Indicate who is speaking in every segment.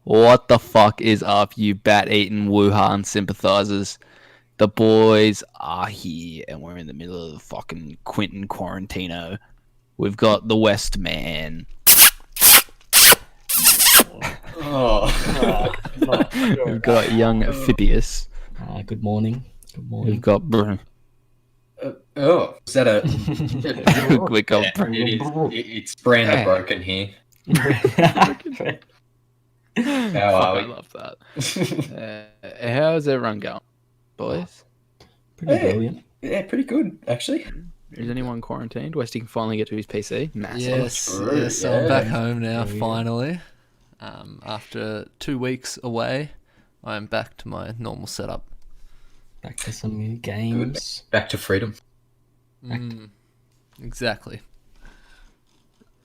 Speaker 1: What the fuck is up, you bat-eating Wuhan sympathizers? The boys are here, and we're in the middle of the fucking Quentin Quarantino. We've got the West Man. We've got young Phibius.
Speaker 2: Good morning. Good morning.
Speaker 1: We've got
Speaker 3: is that a?
Speaker 1: we got
Speaker 3: It's Brandon broken here. How are
Speaker 1: I
Speaker 3: we?
Speaker 1: love that. How's everyone going, boys?
Speaker 2: Pretty brilliant.
Speaker 3: Yeah, pretty good actually.
Speaker 1: Is anyone quarantined? Westy can finally get to his PC. Massive.
Speaker 4: Yes,
Speaker 3: True,
Speaker 4: yes,
Speaker 3: yeah.
Speaker 4: I'm back home now,
Speaker 2: There we go.
Speaker 4: finally. After 2 weeks away, I am back to my normal setup.
Speaker 2: Back to some new games.
Speaker 3: Back to freedom.
Speaker 4: Exactly.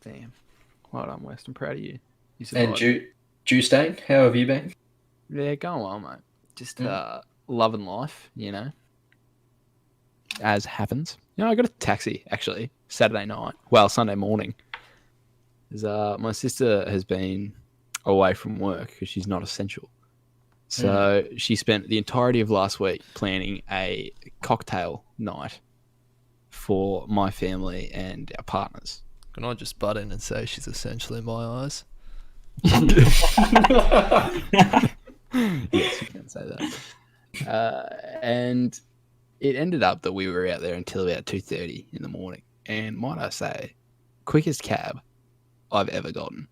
Speaker 1: Damn. Well done, West. I'm proud of you. You
Speaker 3: And
Speaker 1: survived.
Speaker 3: Jewstain, how have you been?
Speaker 1: Yeah, going well, mate. Just loving life, you know. As happens. You know, I got a taxi, actually, Saturday night. Well, Sunday morning. 'Cause, my sister has been away from work because she's not essential. So she spent the entirety of last week planning a cocktail night for my family and our partners.
Speaker 4: Can I just butt in and say she's essentially my eyes?
Speaker 1: Yes, you can say that. And it ended up that we were out there until about 2:30 in the morning. And might I say, quickest cab I've ever gotten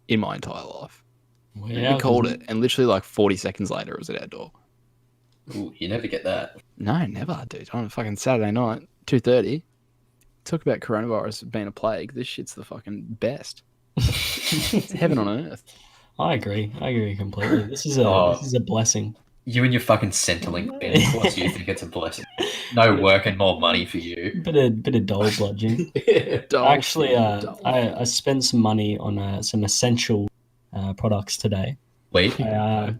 Speaker 1: in my entire life.
Speaker 2: Yeah,
Speaker 1: We called it, and literally like 40 seconds later, it was at our door.
Speaker 3: Ooh, you never get that.
Speaker 1: No, never, dude. On a fucking Saturday night, 2:30. Talk about coronavirus being a plague. This shit's the fucking best. It's heaven on earth.
Speaker 2: I agree. I agree completely. This is a blessing.
Speaker 3: You and your fucking Centrelink bin. Of course, you think it's a blessing. No work and more money for you.
Speaker 2: Bit of dole bludging. Actually, I spent some money on some essential products today.
Speaker 3: Wait.
Speaker 2: I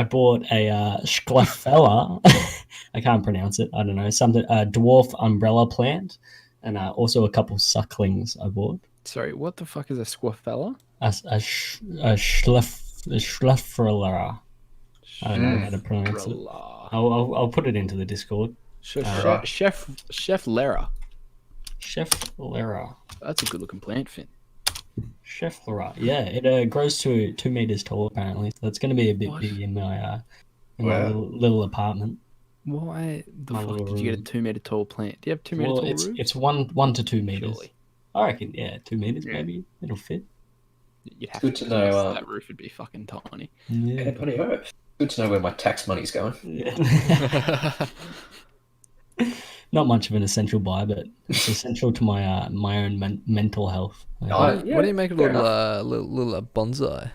Speaker 2: bought a Schlafella. I can't pronounce it. I don't know, something dwarf umbrella plant, and also a couple sucklings I bought.
Speaker 1: Sorry, what the fuck is a squaffella?
Speaker 2: A Schlafella. I don't know how to pronounce it. I'll put it into the Discord.
Speaker 1: Chef Lera.
Speaker 2: Chef Lera.
Speaker 1: That's a good looking plant, Finn.
Speaker 2: Chef Lera. Yeah, it grows to 2 meters tall apparently. So it's going to be a bit
Speaker 1: What?
Speaker 2: big in my
Speaker 3: Wow.
Speaker 2: little apartment.
Speaker 1: Why the
Speaker 2: My
Speaker 1: fuck
Speaker 2: little
Speaker 1: did you get a
Speaker 2: room.
Speaker 1: 2 meter tall plant? Do you have 2 meter
Speaker 2: Well,
Speaker 1: tall
Speaker 2: it's
Speaker 1: roof?
Speaker 2: it's 1 to 2 meters.
Speaker 1: Surely.
Speaker 2: I reckon, 2 meters
Speaker 1: Yeah.
Speaker 2: maybe it'll fit.
Speaker 1: You'd have
Speaker 3: Good to know,
Speaker 1: because that roof would be fucking tiny.
Speaker 3: Yeah, bloody hope. Good to know where my tax money's going.
Speaker 2: Yeah. Not much of an essential buy, but it's essential to my my own mental health.
Speaker 3: Oh, yeah,
Speaker 4: What do you make of a
Speaker 3: fair
Speaker 4: little bonsai?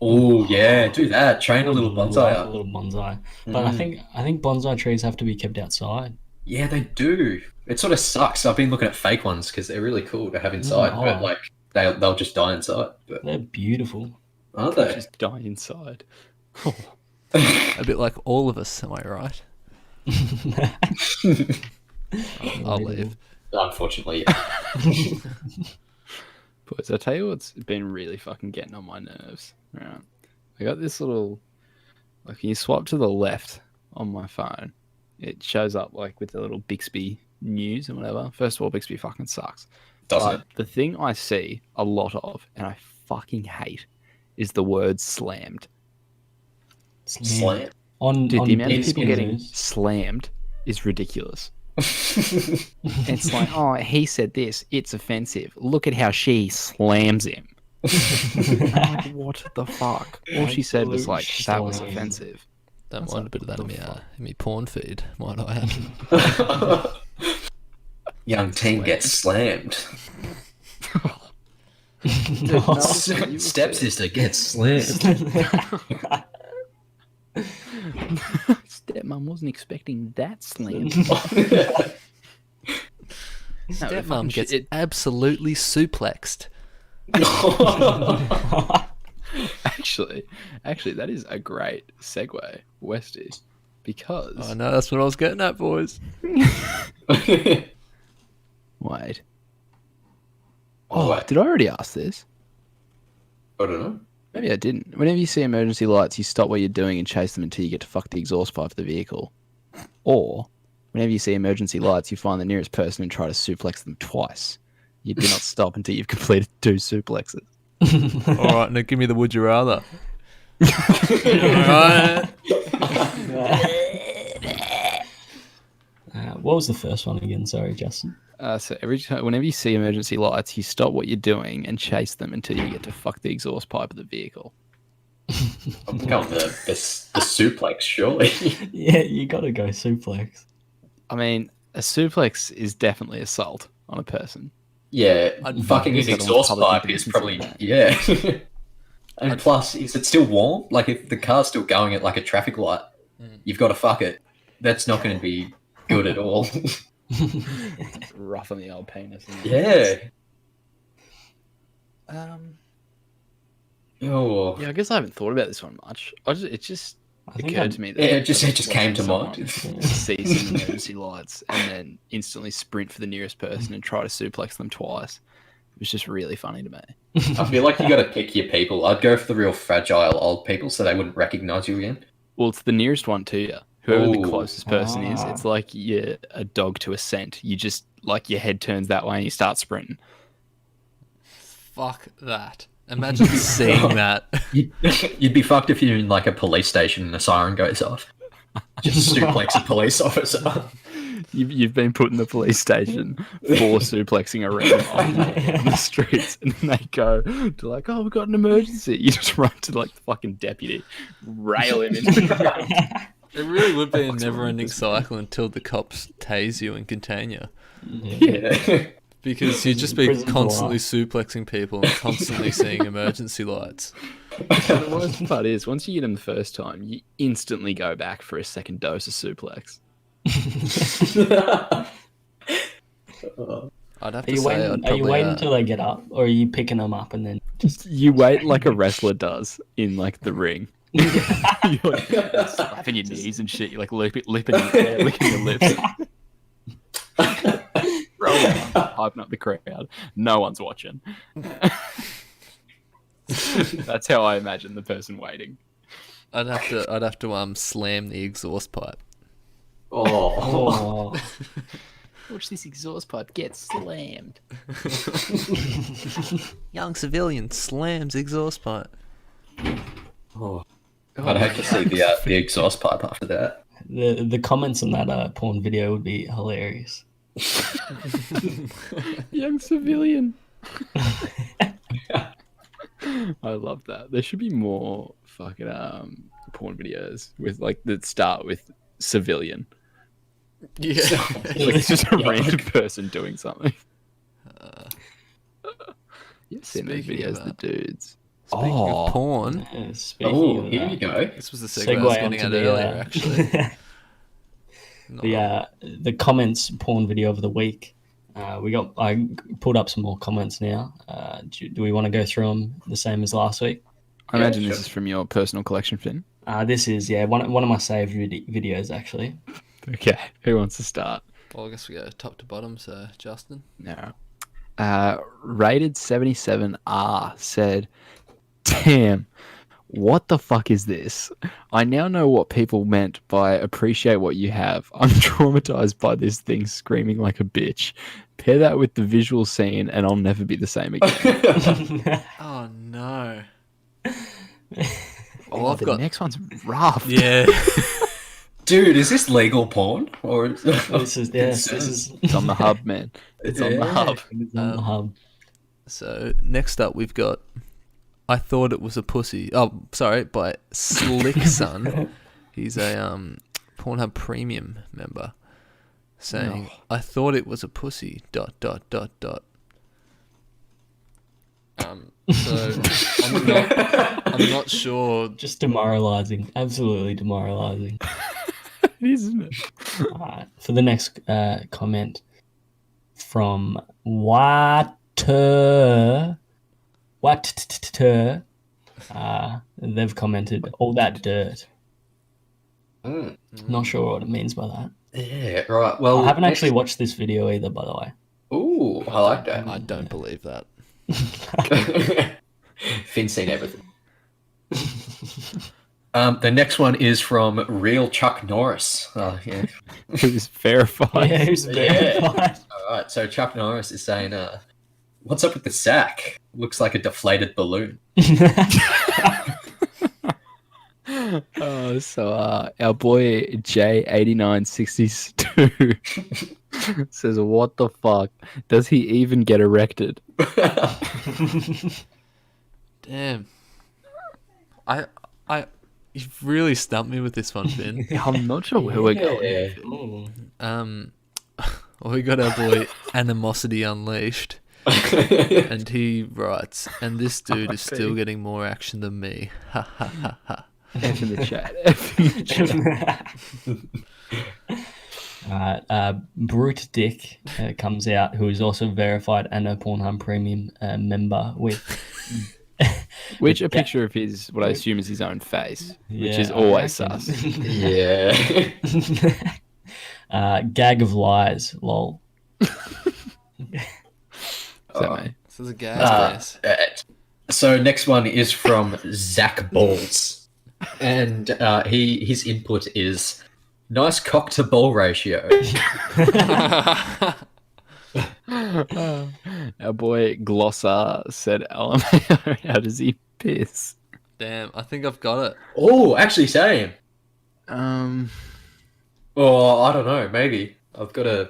Speaker 3: Oh yeah, do that. Train a little bonsai
Speaker 2: Love a
Speaker 3: up.
Speaker 2: little bonsai, but I think bonsai trees have to be kept outside.
Speaker 3: Yeah, they do. It sort of sucks. I've been looking at fake ones because they're really cool to have inside, but like they'll just die inside. But
Speaker 2: They're beautiful.
Speaker 3: aren't they?
Speaker 1: Just die inside.
Speaker 4: A bit like all of us, am I right? I'll leave.
Speaker 3: Unfortunately, yeah.
Speaker 1: Boys, I tell you what's been really fucking getting on my nerves. Right. I got this little, like, when you swipe to the left on my phone, it shows up like with the little Bixby news and whatever. First of all, Bixby fucking sucks.
Speaker 3: Doesn't
Speaker 1: But the thing I see a lot of, and I fucking hate, is the word slammed.
Speaker 3: Slam.
Speaker 2: On
Speaker 1: Dude, the amount of
Speaker 2: Bixby
Speaker 1: people getting
Speaker 2: news.
Speaker 1: slammed is ridiculous. It's like, oh, he said this. It's offensive. Look at how she slams him. I'm like, what the fuck? All she said was like, that was
Speaker 2: Slam.
Speaker 1: offensive.
Speaker 4: Don't
Speaker 1: That's
Speaker 4: mind
Speaker 1: like,
Speaker 4: a bit of that
Speaker 1: what
Speaker 4: in
Speaker 1: the
Speaker 4: me porn feed, might I add.
Speaker 3: Young teen gets slammed.
Speaker 1: No,
Speaker 3: Stepsister gets slammed.
Speaker 1: Stepmom wasn't expecting that slam.
Speaker 4: Stepmom gets absolutely suplexed.
Speaker 1: Actually, that is a great segue, Westy, because
Speaker 4: I know, that's what I was getting at, boys.
Speaker 1: wait. Oh,
Speaker 3: Wait.
Speaker 1: did I already ask this?
Speaker 3: I don't know.
Speaker 1: Maybe I didn't. Whenever you see emergency lights, you stop what you're doing and chase them until you get to fuck the exhaust pipe of the vehicle. Or, whenever you see emergency lights, you find the nearest person and try to suplex them twice. You do not stop until you've completed 2 suplexes.
Speaker 4: All right, now give me the would you rather. Alright.
Speaker 2: What was the first one again? Sorry, Justin.
Speaker 1: So every time, whenever you see emergency lights, you stop what you're doing and chase them until you get to fuck the exhaust pipe of the vehicle.
Speaker 3: I'm going the suplex, surely.
Speaker 2: Yeah, you got to go suplex.
Speaker 1: I mean, a suplex is definitely assault on a person.
Speaker 3: Yeah, fucking
Speaker 1: use
Speaker 3: an
Speaker 1: that on
Speaker 3: exhaust
Speaker 1: public
Speaker 3: pipe is
Speaker 1: instances
Speaker 3: probably
Speaker 1: like that.
Speaker 3: yeah. And plus, is it still warm? Like if the car's still going at like a traffic light, you've got to fuck it. That's not going to be good at all.
Speaker 1: Rough on the old penis. Isn't
Speaker 3: Yeah.
Speaker 1: it?
Speaker 3: Oh.
Speaker 1: Yeah, I guess I haven't thought about this one much. It just
Speaker 2: I think
Speaker 1: occurred to me that
Speaker 3: Yeah, it just came to mind.
Speaker 1: See some emergency lights and then instantly sprint for the nearest person and try to suplex them twice. It was just really funny to me.
Speaker 3: I feel like you got to pick your people. I'd go for the real fragile old people so they wouldn't recognize you again.
Speaker 1: Well, it's the nearest one to you. Whoever the
Speaker 3: Ooh.
Speaker 1: closest person is, it's like you're a dog to a scent. You just, like, your head turns that way and you start sprinting.
Speaker 4: Fuck that. Imagine seeing that.
Speaker 3: You'd be fucked if you're in like a police station and a siren goes off. Just suplex a police officer.
Speaker 1: You've been put in the police station for suplexing around on the streets, and then they go to like, oh, we've got an emergency. You just run to like the fucking deputy, rail him into the ground.
Speaker 4: It really would be a never-ending cycle until the cops tase you and contain you.
Speaker 3: Yeah.
Speaker 4: Because you'd just be
Speaker 2: Prison for
Speaker 4: constantly
Speaker 2: life.
Speaker 4: suplexing people and constantly seeing emergency lights.
Speaker 1: The worst part is, once you get them the first time, you instantly go back for a second dose of suplex.
Speaker 4: I'd have
Speaker 2: Are
Speaker 4: to
Speaker 2: you
Speaker 4: say
Speaker 2: waiting?
Speaker 4: I'd
Speaker 2: Are you
Speaker 4: probably,
Speaker 2: waiting until they get up, or are you picking them up and then just?
Speaker 1: You wait like a wrestler does in like the ring. You're like slapping your knees and shit. You're like licking your lips. Hyping up the crowd. No one's watching. That's how I imagine the person waiting.
Speaker 4: I'd have to slam the exhaust pipe.
Speaker 3: Oh.
Speaker 2: Oh,
Speaker 1: Watch this exhaust pipe get slammed.
Speaker 4: Young civilian slams exhaust pipe.
Speaker 3: Oh. I'd hate to see the exhaust pipe after that.
Speaker 2: the comments on that porn video would be hilarious.
Speaker 1: Young civilian. I love that. There should be more fucking porn videos with like that start with civilian.
Speaker 4: Yeah.
Speaker 1: Like it's just a random person doing something. You've seen those
Speaker 4: Speaking of
Speaker 1: videos, the
Speaker 4: that.
Speaker 1: dudes.
Speaker 4: Speaking of porn,
Speaker 2: Speaking
Speaker 3: Oh,
Speaker 2: of
Speaker 3: here
Speaker 2: that,
Speaker 3: you go.
Speaker 4: this was the segue I was getting at earlier, actually.
Speaker 2: the comments porn video of the week. I pulled up some more comments now. Do we want to go through them the same as last week?
Speaker 1: I imagine this is from your personal collection, Phin.
Speaker 2: This is one of my saved videos actually.
Speaker 1: Okay, who wants to start?
Speaker 4: Well, I guess we go top to bottom, so Justin.
Speaker 1: No. Rated 77R said, damn, what the fuck is this? I now know what people meant by appreciate what you have. I'm traumatized by this thing screaming like a bitch. Pair that with the visual scene and I'll never be the same again.
Speaker 4: Oh no.
Speaker 1: Oh, the next one's rough.
Speaker 4: Yeah.
Speaker 3: Dude, is this legal porn? Or
Speaker 2: This is
Speaker 1: It's on the hub, man. It's on the hub.
Speaker 2: It's on the hub.
Speaker 4: So next up we've got I Thought It Was a Pussy. Oh, sorry, by Slick Son. He's a Pornhub Premium member. Saying, I thought it was a pussy, ... So I'm not sure.
Speaker 2: Just demoralizing. Absolutely demoralizing.
Speaker 1: Isn't it?
Speaker 2: Alright, for the next comment from Water, they've commented all that dirt. Not sure what it means by that.
Speaker 3: Yeah, right. Well,
Speaker 2: I haven't actually watched this video either, by the way.
Speaker 3: Ooh, I like that.
Speaker 4: I don't believe that.
Speaker 3: Finn's seen everything. The next one is from Real Chuck Norris. Oh, yeah.
Speaker 1: Who's verified?
Speaker 2: Yeah, who's verified?
Speaker 3: All right. So Chuck Norris is saying, "What's up with the sack? Looks like a deflated balloon."
Speaker 1: Oh, so our boy J8962 says, "What the fuck? Does he even get erected?"
Speaker 4: Damn. You've really stumped me with this one, Phin.
Speaker 1: I'm not sure where we're going.
Speaker 3: Yeah.
Speaker 2: Ooh.
Speaker 4: We got our boy Animosity Unleashed, and he writes, "And this dude is still getting more action than me." Ha ha ha ha.
Speaker 1: F in the chat. F in the chat.
Speaker 2: Alright, Brute Dick comes out, who is also verified and a Pornhub Premium member with
Speaker 1: Which a picture of his, what I assume is his own face, which is
Speaker 2: I
Speaker 1: always
Speaker 2: reckon.
Speaker 1: sus.
Speaker 3: Yeah.
Speaker 2: Gag of lies, lol.
Speaker 1: Is that me?
Speaker 4: This is a gas face.
Speaker 3: So next one is from Zach Balls, and his input is nice cock to ball ratio.
Speaker 1: Our boy Glossar said, "LMAO, how does he piss?"
Speaker 4: Damn, I think I've got it.
Speaker 3: Oh, actually, same.
Speaker 1: Um,
Speaker 3: Oh, I don't know. Maybe I've got a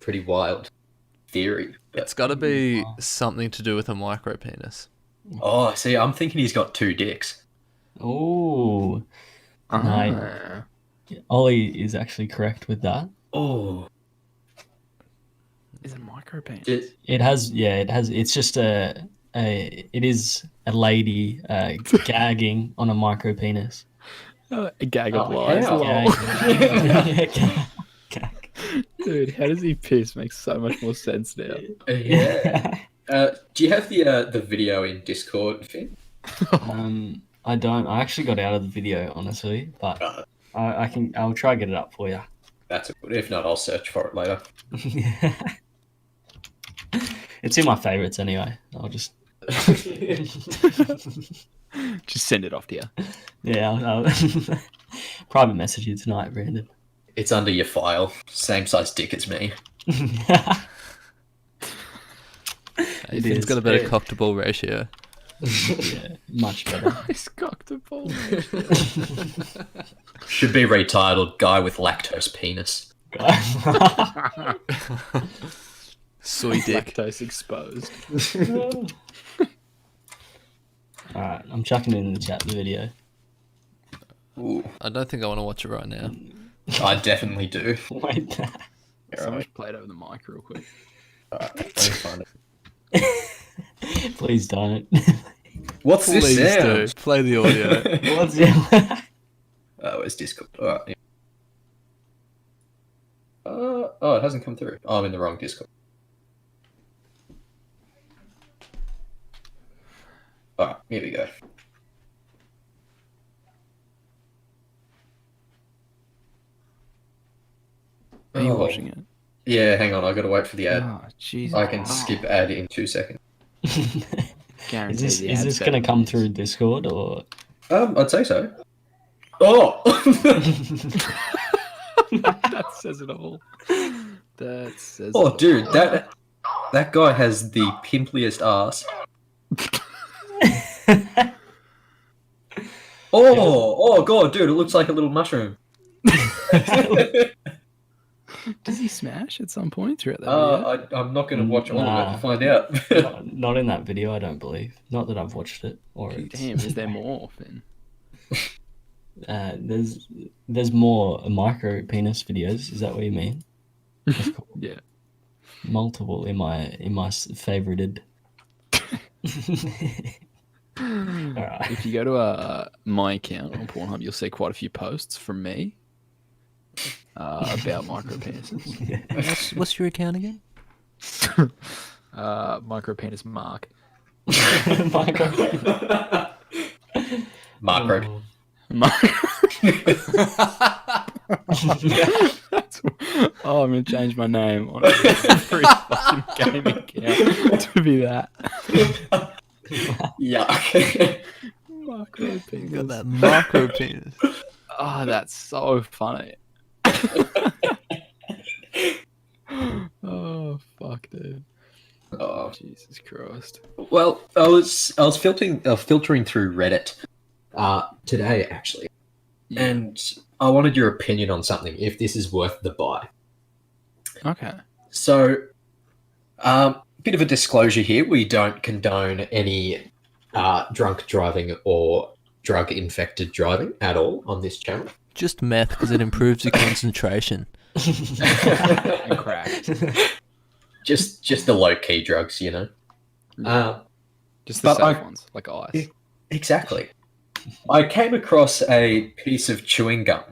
Speaker 3: pretty wild theory.
Speaker 4: It's got to be something to do with a micro penis.
Speaker 3: Oh, see, I'm thinking he's got 2 dicks.
Speaker 2: Ooh.
Speaker 1: ah.
Speaker 2: Ollie is actually correct with that.
Speaker 3: Oh,
Speaker 1: Is it micro penis?
Speaker 2: It has, it's just it is a lady gagging on a micro penis.
Speaker 1: A gag of
Speaker 3: Oh,
Speaker 1: lies.
Speaker 3: how?
Speaker 1: lol.
Speaker 2: Gag.
Speaker 1: Dude, how does he piss? Makes so much more sense now.
Speaker 3: yeah. Do you have the video in Discord, Finn?
Speaker 2: I don't. I actually got out of the video, honestly, but I'll try to get it up for you.
Speaker 3: That's a good. If not, I'll search for it later.
Speaker 2: It's in my favorites anyway. I'll just
Speaker 1: Just send it off to you.
Speaker 2: I'll private message you tonight, Brandon.
Speaker 3: It's under your file. Same size dick as me.
Speaker 2: It
Speaker 4: Finn's
Speaker 2: is.
Speaker 4: got a better
Speaker 2: Yeah.
Speaker 4: cock to ball ratio.
Speaker 2: Yeah, much better.
Speaker 1: Nice cock to ball.
Speaker 3: Should be retitled "Guy with Lactose Penis."
Speaker 4: Soy dick.
Speaker 1: Lactose exposed.
Speaker 2: Alright, I'm chucking it in the chat, the video.
Speaker 3: Ooh,
Speaker 4: I don't think I want to watch it right now.
Speaker 3: I definitely do.
Speaker 2: Wait.
Speaker 1: Someone play it over the mic real quick.
Speaker 3: Alright, let me find it.
Speaker 2: Please don't.
Speaker 3: What's this
Speaker 4: Please do.
Speaker 3: sound?
Speaker 4: Play the audio.
Speaker 2: What's it?
Speaker 3: Where's Discord? Alright. Yeah. Oh, it hasn't come through. Oh, I'm in the wrong Discord. Alright, here we go.
Speaker 1: Are you
Speaker 3: Oh.
Speaker 1: watching it?
Speaker 3: Yeah, hang on. I gotta wait for the ad.
Speaker 1: Oh, Jesus.
Speaker 3: I can skip ad in 2 seconds.
Speaker 1: Guarantee
Speaker 2: Is
Speaker 1: the
Speaker 2: this
Speaker 1: ad's
Speaker 2: going to
Speaker 1: better
Speaker 2: come
Speaker 1: than
Speaker 2: through
Speaker 1: this.
Speaker 2: Discord or?
Speaker 3: I'd say so. Oh!
Speaker 1: That says it all. That says
Speaker 3: Oh,
Speaker 1: it
Speaker 3: dude, that guy has the pimpliest ass. Oh god, dude, it looks like a little mushroom.
Speaker 1: Does he smash at some point throughout that video?
Speaker 3: I'm not going to watch all of it
Speaker 2: Nah.
Speaker 3: to find out.
Speaker 2: Not in that video, I don't believe. Not that I've watched it. Or it's,
Speaker 1: Damn, is there more, Finn?
Speaker 2: there's more micro penis videos. Is that what you mean?
Speaker 1: Yeah.
Speaker 2: Multiple in my favorited. Alright.
Speaker 1: If you go to my account on Pornhub, you'll see quite a few posts from me about micro penises.
Speaker 4: What's your account again?
Speaker 1: Micro penis Mark.
Speaker 3: Macro.
Speaker 1: Oh, I'm gonna change my name on every fucking gaming account to be that.
Speaker 3: Yuck.
Speaker 1: Micro
Speaker 4: Got
Speaker 1: penis.
Speaker 4: that micro penis.
Speaker 1: Oh, that's so funny. Oh fuck, dude.
Speaker 3: Oh.
Speaker 1: Jesus Christ.
Speaker 3: Well, I was filtering through Reddit today actually,
Speaker 1: Yeah.
Speaker 3: and I wanted your opinion on something. If this is worth the buy.
Speaker 1: Okay.
Speaker 3: So, bit of a disclosure here: we don't condone any drunk driving or drug-infected driving at all on this channel.
Speaker 4: Just meth because it improves your concentration.
Speaker 1: And crack.
Speaker 3: Just the low-key drugs, you know.
Speaker 1: Just the
Speaker 3: But
Speaker 1: safe
Speaker 3: I-
Speaker 1: ones, like ice.
Speaker 3: Exactly. I came across a piece of chewing gum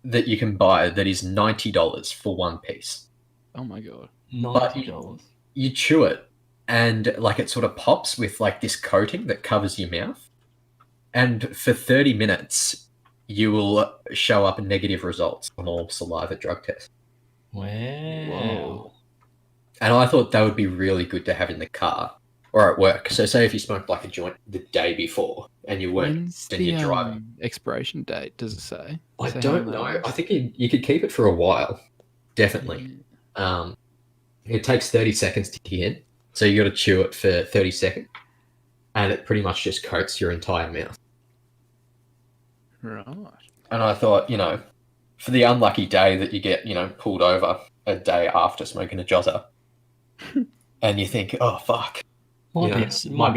Speaker 3: that you can buy that is $90 for one piece.
Speaker 1: Oh my god.
Speaker 2: $90.
Speaker 3: You chew it, and like it sort of pops with like this coating that covers your mouth, and for 30 minutes you will show up negative results on all saliva drug tests.
Speaker 2: Wow.
Speaker 1: Whoa.
Speaker 3: And I thought that would be really good to have in the car or at work. So say if you smoked like a joint the day before and you weren't,
Speaker 1: When's
Speaker 3: then
Speaker 1: the
Speaker 3: you're driving.
Speaker 1: expiration date? Does it say?
Speaker 3: I
Speaker 1: Say
Speaker 3: don't
Speaker 1: how
Speaker 3: know.
Speaker 1: long?
Speaker 3: I think you could keep it for a while. Definitely. It takes 30 seconds to kick in. So you got to chew it for 30 seconds. And it pretty much just coats your entire mouth.
Speaker 1: Right.
Speaker 3: And I thought, for the unlucky day that you get, pulled over a day after smoking a jotter, and you think, oh, fuck.
Speaker 2: Might be a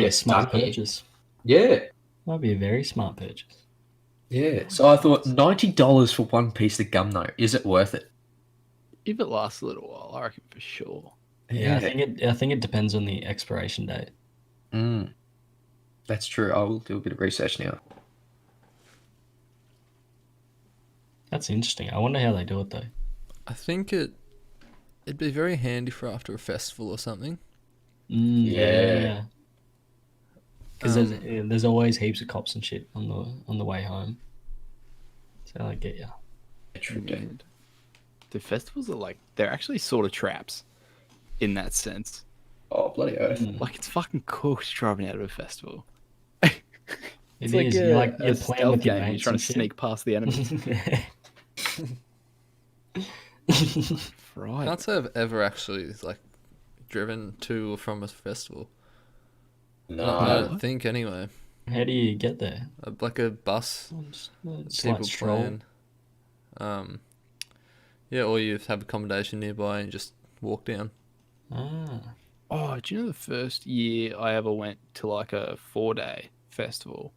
Speaker 3: get
Speaker 2: smart
Speaker 3: done here.
Speaker 2: purchase.
Speaker 3: Yeah.
Speaker 2: Might be a very smart purchase.
Speaker 3: Yeah. So I thought $90 for one piece of gum, though. Is it worth it?
Speaker 1: If it lasts a little while, I reckon for sure.
Speaker 2: Yeah, I think it depends on the expiration date.
Speaker 3: That's true. I will do a bit of research now.
Speaker 2: That's interesting. I wonder how they do it though.
Speaker 4: I think it'd be very handy for after a festival or something.
Speaker 3: Yeah.
Speaker 2: Because there's always heaps of cops and shit on the way home. So I get ya.
Speaker 3: True.
Speaker 1: And the festivals are they're actually sort of traps in that sense.
Speaker 3: Oh, bloody oath.
Speaker 1: Like, it's fucking cool driving out of a festival.
Speaker 2: It
Speaker 1: It's
Speaker 2: is.
Speaker 1: like
Speaker 2: You're
Speaker 1: a
Speaker 2: playing
Speaker 1: stealth
Speaker 2: with your
Speaker 1: game. You're
Speaker 2: mates
Speaker 1: trying
Speaker 2: and
Speaker 1: to
Speaker 2: shit.
Speaker 1: sneak past the enemy. Right.
Speaker 4: Can't say I've ever actually driven to or from a festival.
Speaker 3: No.
Speaker 4: I don't think anyway.
Speaker 2: How do you get there?
Speaker 4: Like a bus.
Speaker 2: It's
Speaker 4: People
Speaker 2: like stroll.
Speaker 4: plan. Yeah, or you have accommodation nearby and just walk down.
Speaker 2: Ah.
Speaker 1: Oh, do you know the first year I ever went to a 4-day festival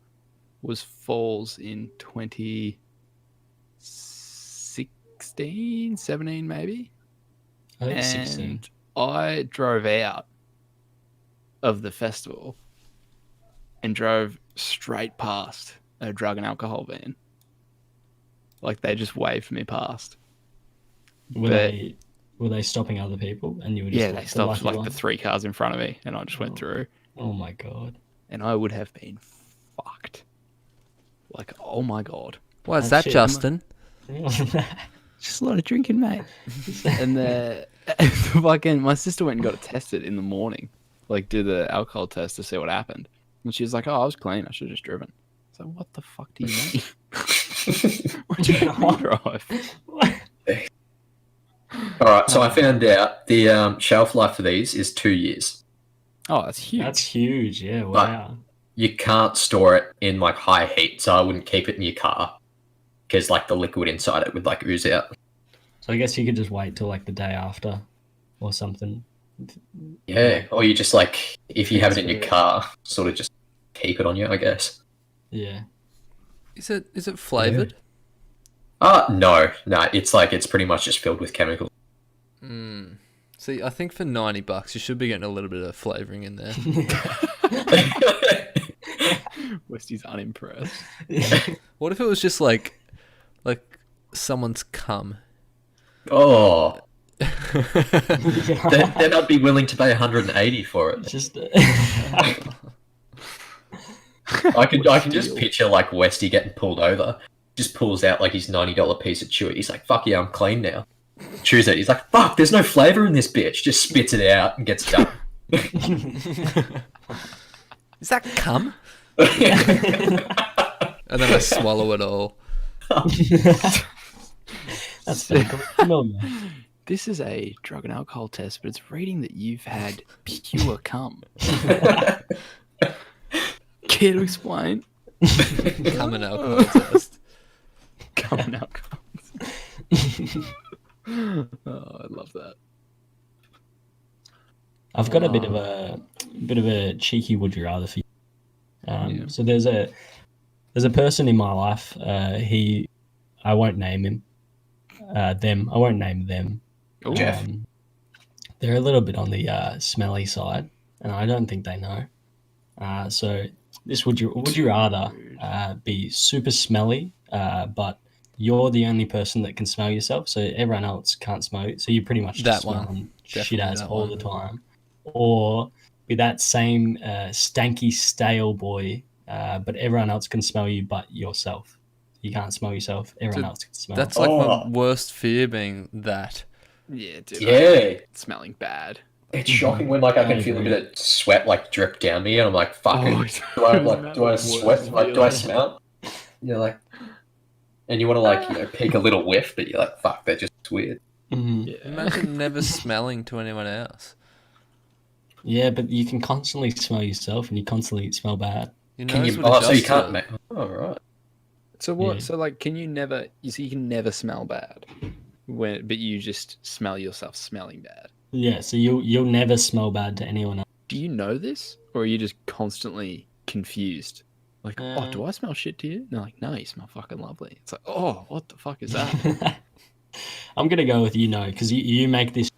Speaker 1: was Falls in 2016, 17 maybe?
Speaker 2: I think 16.
Speaker 1: And I drove out of the festival and drove straight past a drug and alcohol van. They just waved me past.
Speaker 2: Were they stopping other people and you were just
Speaker 1: They stopped
Speaker 2: lucky one?
Speaker 1: the 3 cars in front of me and I just went through.
Speaker 2: Oh my god.
Speaker 1: And I would have been fucked. Oh my god.
Speaker 4: Why is
Speaker 2: Oh,
Speaker 4: that,
Speaker 2: shit.
Speaker 4: Justin?
Speaker 1: Just a lot of drinking, mate. And my sister went and got it tested in the morning. Do the alcohol test to see what happened. And she was like, oh, I was clean. I should have just driven. I was like, what the fuck do you mean? Why'd you let me drive?
Speaker 3: All right. So I found out the shelf life for these is 2 years.
Speaker 1: Oh, that's huge.
Speaker 2: That's huge. Yeah. Wow.
Speaker 3: You can't store it in high heat, so I wouldn't keep it in your car because the liquid inside it would ooze out.
Speaker 2: So I guess you could just wait till the day after or something.
Speaker 3: Yeah, or you just if you have it in your car, sort of just keep it on you, I guess.
Speaker 2: Yeah.
Speaker 4: Is it flavored?
Speaker 3: No, it's pretty much just filled with chemicals.
Speaker 4: See, I think for $90 you should be getting a little bit of flavoring in there.
Speaker 1: Westy's unimpressed.
Speaker 4: What if it was just like someone's cum?
Speaker 3: Oh, then I'd be willing to pay 180 for it.
Speaker 2: Just
Speaker 3: I can just picture Westy getting pulled over, just pulls out his $90 piece of chewy. He's like, "Fuck yeah, I'm clean now." Chews it. He's like, "Fuck, there's no flavor in this bitch." Just spits it out and gets done.
Speaker 4: Is that cum? And then I swallow it all.
Speaker 2: That's pretty cool.
Speaker 1: This is a drug and alcohol test, but it's reading that you've had pure cum. Care to explain?
Speaker 4: Cum and alcohol test.
Speaker 1: Cum and alcohol. Oh, I love that.
Speaker 2: I've got a bit of a cheeky would you rather for you.
Speaker 1: Yeah.
Speaker 2: So there's a person in my life. I won't name him. Them. I won't name them.
Speaker 1: Ooh.
Speaker 3: Jeff.
Speaker 2: They're a little bit on the smelly side, and I don't think they know. So this would you rather be super smelly, but you're the only person that can smell yourself, so everyone else can't smell it. So you pretty much
Speaker 4: That
Speaker 2: just
Speaker 4: one.
Speaker 2: smelling shit
Speaker 4: Definitely
Speaker 2: ass
Speaker 4: that
Speaker 2: all
Speaker 4: one.
Speaker 2: the time, or be that same stanky stale boy, but everyone else can smell you but yourself. You can't smell yourself. Everyone
Speaker 4: Dude,
Speaker 2: else can smell.
Speaker 4: That's like my
Speaker 3: Oh.
Speaker 4: worst fear being that.
Speaker 1: Yeah, dude.
Speaker 3: Yeah.
Speaker 1: Smelling bad.
Speaker 3: It's shocking when like I can
Speaker 2: I
Speaker 3: feel a
Speaker 2: agree.
Speaker 3: bit of sweat like drip down me, and I'm like, "Fuck
Speaker 1: Oh,
Speaker 3: it. Do I
Speaker 1: isn't
Speaker 3: do I
Speaker 1: that
Speaker 3: sweat?
Speaker 1: the
Speaker 3: Like,
Speaker 1: worst
Speaker 3: do I
Speaker 1: feeling?
Speaker 3: smell?" You're like, and you want to like peek a little whiff, but you're like, "Fuck, that just weird."
Speaker 2: Mhm.
Speaker 1: Yeah.
Speaker 4: Imagine never smelling to anyone else.
Speaker 2: Yeah, but you can constantly smell yourself, and you constantly smell bad.
Speaker 4: Your
Speaker 3: Can
Speaker 4: nose
Speaker 3: you?
Speaker 4: would
Speaker 3: Oh, so you
Speaker 4: adjust
Speaker 3: can't.
Speaker 4: to
Speaker 3: Ma-
Speaker 4: it.
Speaker 3: oh, right.
Speaker 1: So what?
Speaker 2: Yeah.
Speaker 1: So like, can you never? You can never smell bad, but you just smell yourself smelling bad.
Speaker 2: Yeah, so you'll never smell bad to anyone else.
Speaker 1: Do you know this, or are you just constantly confused? Like, oh, do I smell shit to you? And they're like, no, you smell fucking lovely. It's like, oh, what the fuck is that?
Speaker 2: I'm gonna go with because you make this.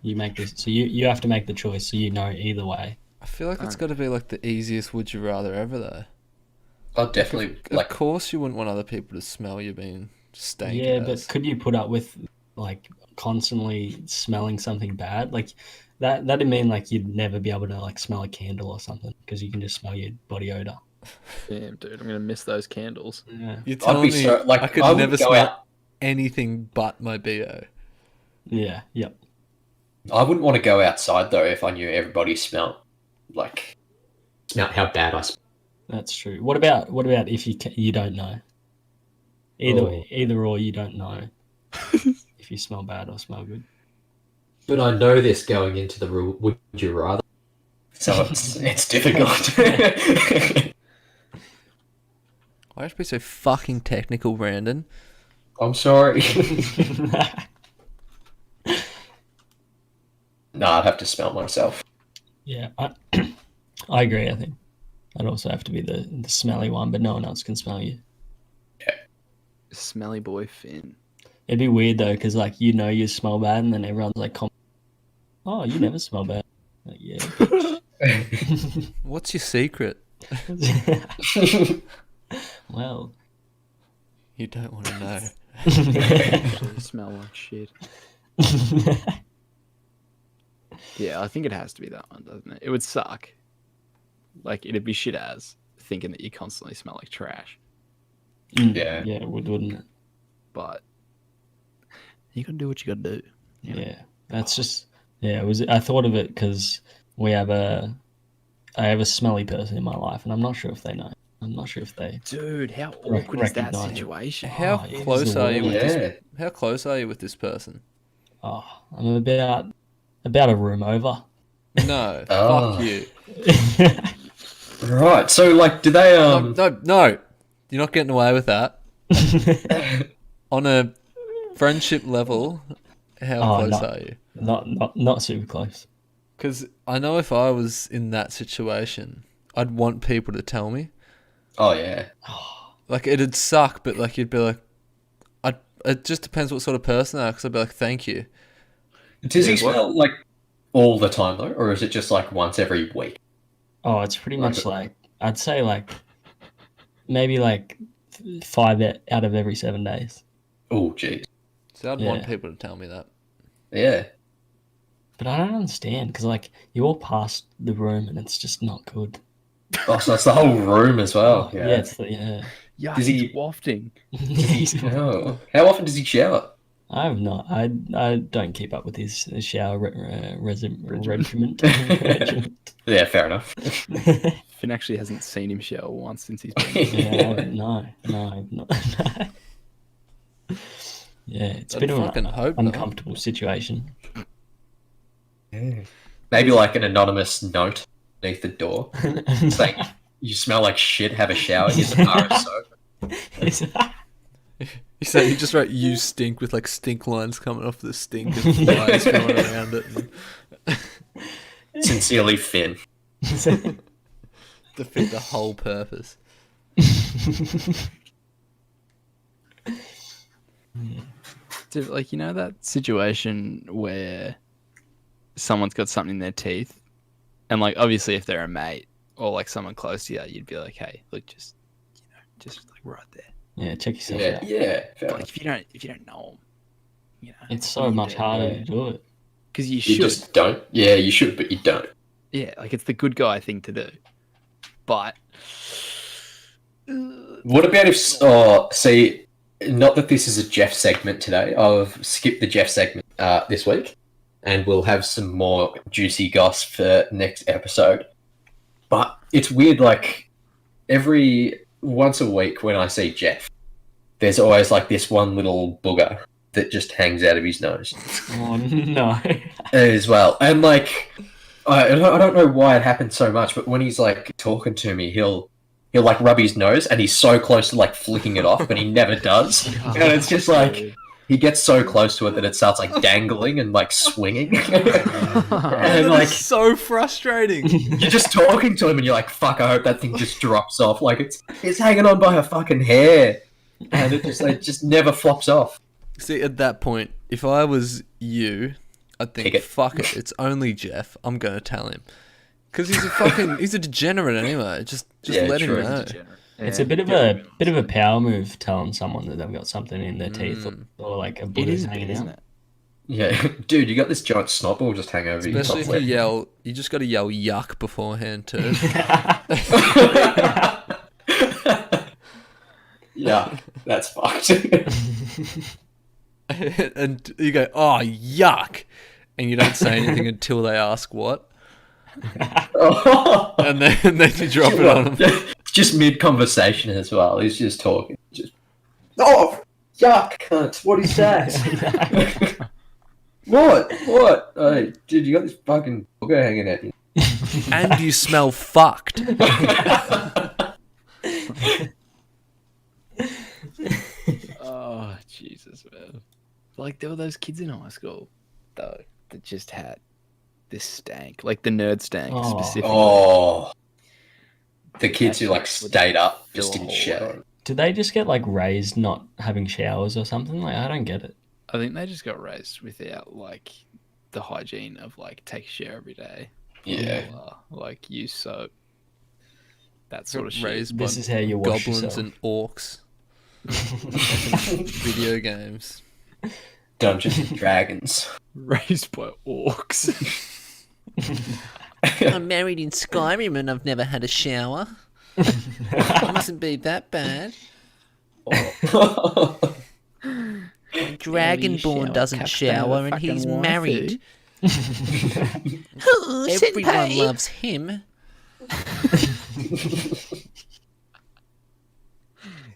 Speaker 2: You make this, so you have to make the choice, so you know either way.
Speaker 4: I feel like it's got to be like the easiest would you rather ever though.
Speaker 3: I'll definitely like.
Speaker 4: Of course you wouldn't want other people to smell you being stank.
Speaker 2: Yeah, but could you put up with like constantly smelling something bad? Like that'd mean like you'd never be able to like smell a candle or something because you can just smell your body odor.
Speaker 1: Damn, dude, I'm gonna miss those candles.
Speaker 2: Yeah,
Speaker 4: You're
Speaker 3: I'd
Speaker 4: telling
Speaker 3: be
Speaker 4: me
Speaker 3: so like
Speaker 4: I could
Speaker 3: I would
Speaker 4: never
Speaker 3: go
Speaker 4: smell
Speaker 3: out.
Speaker 4: anything but my BO.
Speaker 2: yeah, yep.
Speaker 3: I wouldn't want to go outside though if I knew everybody smelled how bad I smell.
Speaker 2: That's true. What about if you don't know? Either or you don't know if you smell bad or smell good.
Speaker 3: But I know this going into the rule. Would you rather? So it's difficult.
Speaker 4: I have to be so fucking technical, Brandon.
Speaker 3: I'm sorry. No, I'd have to smell myself.
Speaker 2: Yeah, I agree. I think I'd also have to be the smelly one, but no one else can smell you.
Speaker 1: Smelly boy Finn.
Speaker 2: It'd be weird though, because like you smell bad, and then everyone's like, "Oh, you never smell bad." Like, yeah.
Speaker 4: What's your secret?
Speaker 2: Well,
Speaker 4: You don't want to know.
Speaker 1: Actually smell like shit. Yeah, I think it has to be that one, doesn't it? It would suck. Like, it'd be shit as thinking that you constantly smell like trash.
Speaker 3: Yeah.
Speaker 2: yeah, it would, wouldn't it?
Speaker 1: But you gotta do what you gotta do.
Speaker 2: Yeah, that's just yeah. I thought of it because I have a smelly person in my life, and I'm not sure if they know. I'm not sure if they.
Speaker 1: Dude, how awkward is that
Speaker 2: recognize it.
Speaker 1: situation?
Speaker 4: How
Speaker 2: it is
Speaker 4: close
Speaker 2: the
Speaker 4: are you with
Speaker 3: Yeah.
Speaker 4: this? How close are you with this person?
Speaker 2: Oh, I'm about a room over.
Speaker 4: No,
Speaker 3: Oh.
Speaker 4: fuck you.
Speaker 3: Right. So, like, do they
Speaker 4: No, you're not getting away with that. On a friendship level, how
Speaker 2: Oh,
Speaker 4: close
Speaker 2: no.
Speaker 4: are you?
Speaker 2: not super close.
Speaker 4: Because I know if I was in that situation, I'd want people to tell me.
Speaker 3: Oh yeah.
Speaker 4: Like, it'd suck, but like you'd be like, it just depends what sort of person they are. Because I'd be like, thank you.
Speaker 3: Does he
Speaker 1: Yeah, what?
Speaker 3: smell like all the time though, or is it just like once every week?
Speaker 2: Oh, it's pretty much like I'd say like maybe like 5 out of every 7 days.
Speaker 3: Oh, geez.
Speaker 4: So I'd want
Speaker 2: Yeah.
Speaker 4: people to tell me that.
Speaker 3: Yeah.
Speaker 2: But I don't understand because like you walk past the room and it's just not good.
Speaker 3: Oh, so it's the whole room as well.
Speaker 2: Yeah,
Speaker 3: Yeah.
Speaker 2: it's yeah.
Speaker 1: Yeah,
Speaker 3: Does
Speaker 1: he's
Speaker 3: he-
Speaker 1: wafting.
Speaker 3: Oh. How often does he shower?
Speaker 2: I have not. I don't keep up with his shower regiment.
Speaker 3: Yeah, fair enough.
Speaker 1: Finn actually hasn't seen him shower once since he's been.
Speaker 2: Yeah, no, not. Yeah, it's
Speaker 4: I'd
Speaker 2: been
Speaker 4: fucking
Speaker 2: an
Speaker 4: hope not.
Speaker 2: uncomfortable situation.
Speaker 3: Maybe like an anonymous note beneath the door saying, "You smell like shit. Have a shower. Here's a bar of soap."
Speaker 4: You say you just wrote "you stink" with like stink lines coming off the stink and flies going around it. And
Speaker 3: Sincerely, Finn.
Speaker 4: defeat the whole purpose.
Speaker 1: Dude, like, you know that situation where someone's got something in their teeth, and like obviously if they're a mate or like someone close to you, you'd be like, hey, look, just like right there.
Speaker 2: Yeah, check yourself
Speaker 3: Yeah,
Speaker 2: out.
Speaker 3: yeah. fair
Speaker 1: But like if you don't know them, you know,
Speaker 2: It's so much harder to do it.
Speaker 1: because you
Speaker 3: You
Speaker 1: should.
Speaker 3: just don't. Yeah, you should, but you don't.
Speaker 1: Yeah, like it's the good guy thing to do. But
Speaker 3: What about if? Oh, see, not that this is a Jeff segment today. I've skipped the Jeff segment this week, and we'll have some more juicy gossip for next episode. But it's weird. Like every once a week when I see Jeff, there's always like this one little booger that just hangs out of his nose
Speaker 2: Oh no.
Speaker 3: as well. And like, I don't know why it happens so much, but when he's like talking to me, he'll like rub his nose, and he's so close to like flicking it off, but he never does. And it's just like he gets so close to it that it starts like dangling and like swinging. And like
Speaker 4: It's so frustrating.
Speaker 3: you're just talking to him, and you're like, "Fuck! I hope that thing just drops off." Like it's hanging on by her fucking hair, and it just never flops off.
Speaker 4: See, at that point, if I was you, I'd think,
Speaker 3: Kick it.
Speaker 4: fuck it, it's only Jeff. I'm gonna tell him. Because he's a degenerate anyway. Just
Speaker 3: Yeah,
Speaker 4: let him
Speaker 3: true.
Speaker 4: know.
Speaker 2: It's a bit of a power move telling someone that they've got something in their teeth or like a
Speaker 1: it
Speaker 2: booger's
Speaker 1: is a bit,
Speaker 2: hanging
Speaker 1: isn't
Speaker 2: out.
Speaker 1: it?
Speaker 3: Yeah, dude, you got this giant snot ball just hang over
Speaker 4: Especially if
Speaker 3: your
Speaker 4: you
Speaker 3: top
Speaker 4: yell, you just got to yell yuck beforehand too.
Speaker 3: lip. Yeah, that's fucked.
Speaker 4: And you go, oh, yuck. And you don't say anything until they ask what. And then you drop it on them.
Speaker 3: Just mid conversation as well. He's just talking. Just, oh, yuck, cunt. What is that? What? Hey, dude, you got this fucking booger hanging at you.
Speaker 4: And you smell fucked.
Speaker 1: Oh, Jesus, man. Like, there were those kids in high school, though, that just had this stank. Like, the nerd stank,
Speaker 2: Oh.
Speaker 1: specifically.
Speaker 3: Oh. The kids who, like,
Speaker 1: Would
Speaker 3: stayed up
Speaker 1: fill
Speaker 3: just
Speaker 1: a
Speaker 3: didn't
Speaker 1: hole
Speaker 3: shower.
Speaker 1: out.
Speaker 2: Did they just get like raised not having showers or something? Like I don't get it.
Speaker 1: I think they just got raised without, like, the hygiene of, like, take a shower every day.
Speaker 3: Yeah.
Speaker 1: Like, use soap. That sort of shit.
Speaker 4: Raised
Speaker 2: This
Speaker 4: by
Speaker 2: is how you wash
Speaker 4: goblins
Speaker 2: yourself.
Speaker 4: and orcs. Video games.
Speaker 3: Dungeons and Dragons.
Speaker 1: Raised by orcs.
Speaker 5: I'm married in Skyrim and I've never had a shower. It mustn't be that bad. Dragonborn doesn't shower and he's married. Everyone loves him.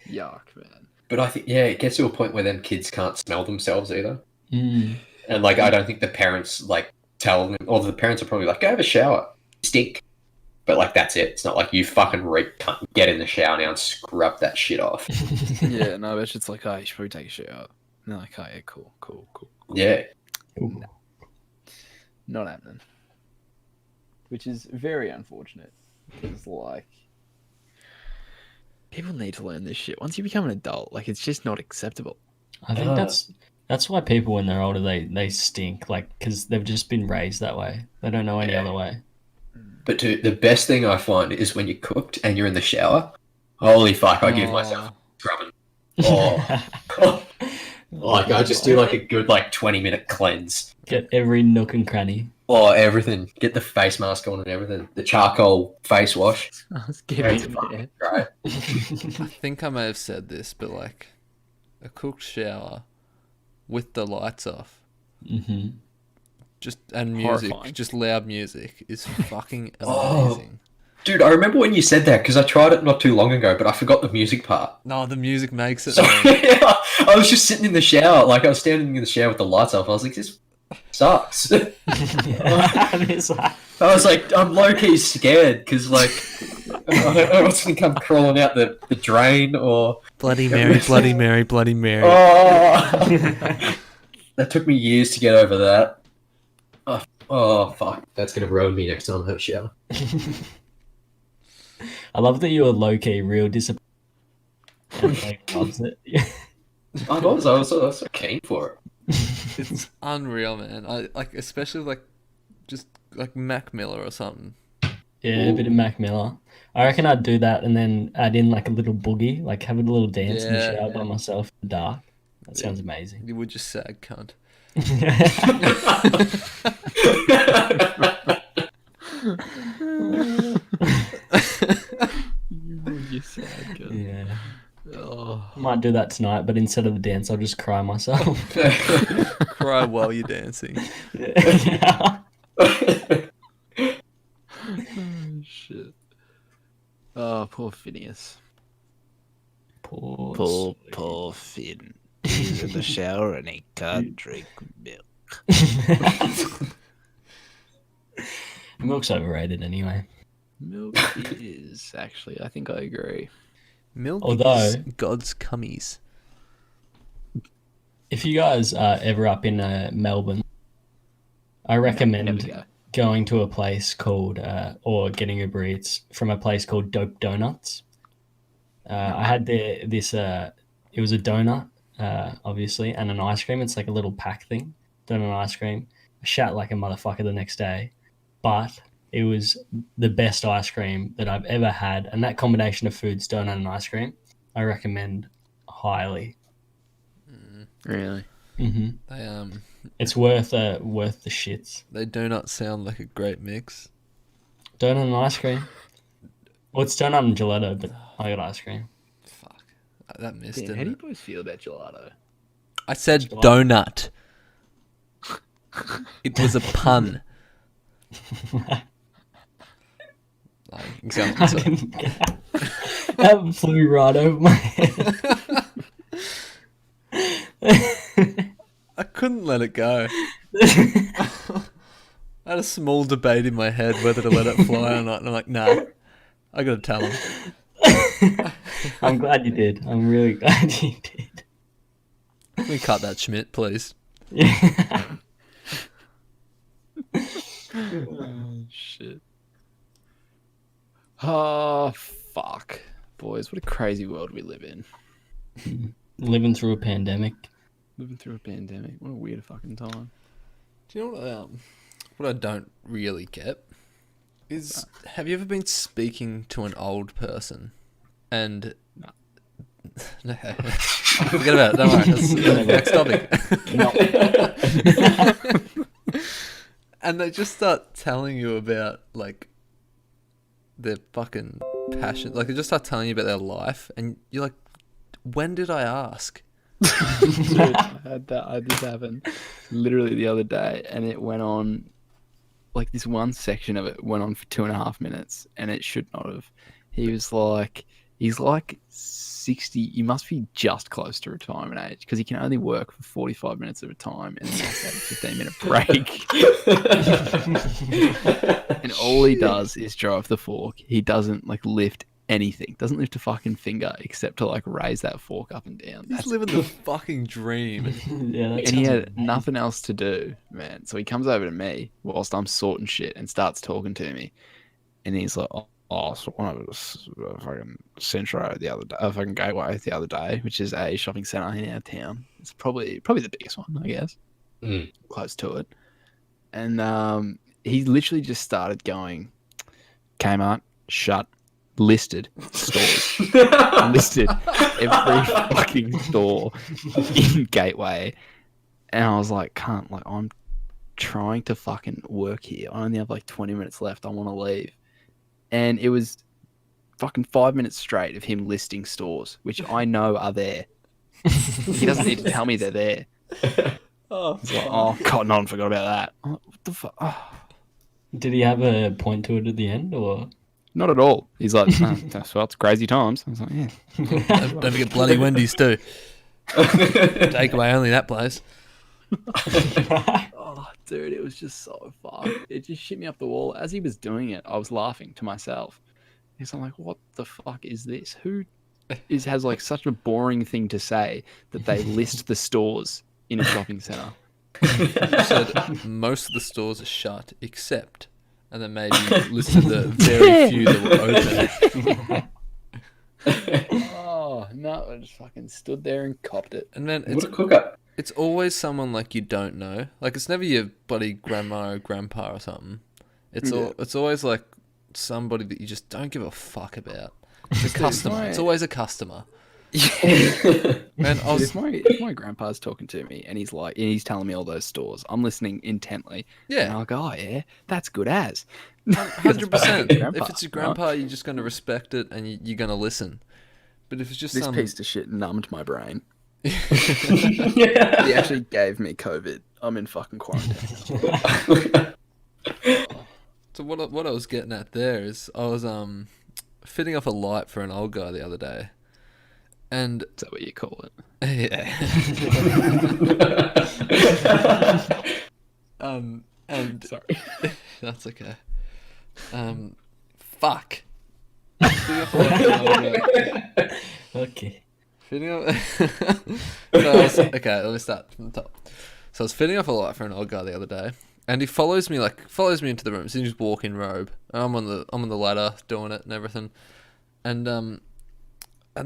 Speaker 1: Yuck, man.
Speaker 3: But I think, yeah, it gets to a point where then kids can't smell themselves either.
Speaker 2: Mm.
Speaker 3: And, like, I don't think the parents, like, tell them, or the parents are probably like, go have a shower. Stink. But, like, that's it. It's not like you fucking can't get in the shower now and scrub that shit off.
Speaker 1: Yeah, no, but it's like, oh, you should probably take a shower. And they're like, oh, yeah, cool.
Speaker 3: Yeah.
Speaker 2: Ooh.
Speaker 1: Not happening. Which is very unfortunate. Because, like, people need to learn this shit. Once you become an adult, like, it's just not acceptable.
Speaker 2: I think that's why people when they're older they stink, like because they've just been raised that way. They don't know any other way.
Speaker 3: But, dude, the best thing I find is when you're cooked and you're in the shower. Holy fuck, I give myself scrubbing. Oh. Like, I just do, like, a good, like, 20-minute cleanse.
Speaker 2: Get every nook and cranny.
Speaker 3: Oh, everything. Get the face mask on and everything. The charcoal face wash.
Speaker 1: I was getting
Speaker 3: It's
Speaker 1: in
Speaker 3: fucking
Speaker 1: there.
Speaker 3: great.
Speaker 4: I think I may have said this, but like a cooked shower with the lights off,
Speaker 2: Mm-hmm.
Speaker 4: just and music,
Speaker 1: Horrifying.
Speaker 4: just loud music is fucking
Speaker 3: Oh.
Speaker 4: amazing.
Speaker 3: Dude, I remember when you said that because I tried it not too long ago, but I forgot the music part.
Speaker 4: No, the music makes it.
Speaker 3: So
Speaker 4: Man.
Speaker 3: yeah, I was just sitting in the shower, like I was standing in the shower with the lights off. I was like, this sucks. I was like, I'm low key scared because like I don't know what's gonna come crawling out the drain or
Speaker 4: Bloody Mary, Bloody Mary, Bloody Mary.
Speaker 3: oh. That took me years to get over that. Oh fuck, that's gonna ruin me next time I have a shower.
Speaker 2: I love that you were low key real disappointed. And like loves it.
Speaker 3: I was so keen for it.
Speaker 4: It's unreal, man. I like, especially like, just like Mac Miller or something.
Speaker 2: Yeah, a bit of Mac Miller. I reckon I'd do that and then add in like a little boogie, like have a little dance in the
Speaker 4: Yeah.
Speaker 2: shower by myself in the dark. That sounds amazing.
Speaker 4: You would just sag cunt.
Speaker 1: You sad girl.
Speaker 2: Yeah.
Speaker 1: Oh.
Speaker 2: I might do that tonight, but instead of the dance, I'll just cry myself.
Speaker 4: Cry while you're dancing.
Speaker 2: Yeah.
Speaker 1: Oh, shit. Oh, poor Phineas.
Speaker 2: Poor
Speaker 1: Finn. He's in the shower and he can't drink milk.
Speaker 2: Milk's overrated anyway.
Speaker 1: Milk is, actually, I think I agree.
Speaker 4: Milk
Speaker 2: Although-
Speaker 4: is God's cummies.
Speaker 2: If you guys are ever up in Melbourne, I
Speaker 1: Never
Speaker 2: recommend
Speaker 1: go.
Speaker 2: going to a place called, or getting Uber Eats from a place called Dope Donuts. I had it was a donut, obviously, and an ice cream. It's like a little pack thing, donut and ice cream. I shat like a motherfucker the next day, but it was the best ice cream that I've ever had. And that combination of foods, donut and ice cream, I recommend highly.
Speaker 1: Really?
Speaker 2: Hmm
Speaker 4: They
Speaker 2: It's worth the shits.
Speaker 4: they do not sound like a great mix.
Speaker 2: Donut and ice cream. Well, it's donut and gelato, but I got ice cream.
Speaker 4: Fuck, that missed
Speaker 1: Dan,
Speaker 4: it.
Speaker 1: how do you boys feel about gelato?
Speaker 4: I said
Speaker 2: Gelato.
Speaker 4: donut. It was a pun. Like, exactly.
Speaker 2: I
Speaker 4: So.
Speaker 2: didn't get that. That flew right over my head.
Speaker 4: I couldn't let it go. I had a small debate in my head whether to let it fly or not, and I'm like, nah, I gotta tell him.
Speaker 2: I'm glad you did. I'm really glad you did.
Speaker 4: Can we cut that, Schmidt, please?
Speaker 2: Yeah.
Speaker 1: Oh, shit. Oh, fuck. Boys, what a crazy world we live in.
Speaker 2: Living through a pandemic.
Speaker 1: Living through a pandemic. What a weird fucking time.
Speaker 4: Do you know what I don't really get is, have you ever been speaking to an old person and no, forget about it, don't worry, that's the next topic. And they just start telling you about like their fucking passion, like they just start telling you about their life and you're like, when did I ask?
Speaker 1: Dude, I had this happen literally the other day, and it went on, like this one section of it went on for 2.5 minutes, and it should not have. He's like 60. He must be just close to retirement age because he can only work for 45 minutes at a time, and then he has to have a 15-minute break. And all he does is drive the fork. He doesn't like lift anything. Doesn't lift a fucking finger except to like raise that fork up and down.
Speaker 4: He's living the fucking dream.
Speaker 2: Yeah, that
Speaker 1: And
Speaker 2: sounds
Speaker 1: he had
Speaker 2: amazing.
Speaker 1: nothing else to do, man. So he comes over to me whilst I'm sorting shit and starts talking to me. And he's like, so one of us fucking Centro the other day, fucking Gateway the other day, which is a shopping centre in our town. It's probably the biggest one, I guess. Close to it. And he literally just started going, Kmart, shut, listed stores. Listed every fucking store in Gateway. And I was like, can't, like, I'm trying to fucking work here. I only have like 20 minutes left. I want to leave. And it was fucking 5 minutes straight of him listing stores, which I know are there. He doesn't need to tell me they're there.
Speaker 4: Oh,
Speaker 1: He's like, oh, Cotton On, forgot about that. I'm like, what the fuck? Oh.
Speaker 2: Did he have a point to it at the end, or?
Speaker 1: Not at all. He's like, oh, that's well, it's crazy times. I was like, yeah.
Speaker 4: Don't forget bloody Wendy's too. Take away only that place.
Speaker 1: Oh, dude, it was just so fun. It just shit me up the wall. As he was doing it, I was laughing to myself. Because I'm like, what the fuck is this? Who has like such a boring thing to say that they list the stores in a shopping centre?
Speaker 4: You said most of the stores are shut, except, and then maybe listed the very few that were open.
Speaker 1: Oh, no, I just fucking stood there and copped it.
Speaker 4: And then
Speaker 3: What a cook up.
Speaker 4: it's always someone like you don't know. Like it's never your bloody grandma or grandpa or something. It's always like somebody that you just don't give a fuck about. It's a customer. It's always a customer.
Speaker 1: And if my grandpa's talking to me and he's telling me all those stores, I'm listening intently.
Speaker 4: Yeah.
Speaker 1: And I'll go, oh yeah, that's good as.
Speaker 4: 100%. If it's your grandpa, you're just going to respect it and you're going to listen. But if it's just
Speaker 1: This
Speaker 4: some...
Speaker 1: piece of shit numbed my brain.
Speaker 3: Yeah.
Speaker 1: He actually gave me COVID. I'm in fucking quarantine.
Speaker 4: So what I was getting at there is I was fitting off a light for an old guy the other day. And
Speaker 1: Is that what you call it?
Speaker 4: yeah. And
Speaker 1: Sorry.
Speaker 4: that's okay. Fuck. Fitting off a light for an old guy.
Speaker 2: Okay.
Speaker 4: Okay, let me start from the top. So I was fitting off a light for an old guy the other day, and he follows me into the room. So he just walk in robe. I'm on the ladder doing it and everything, and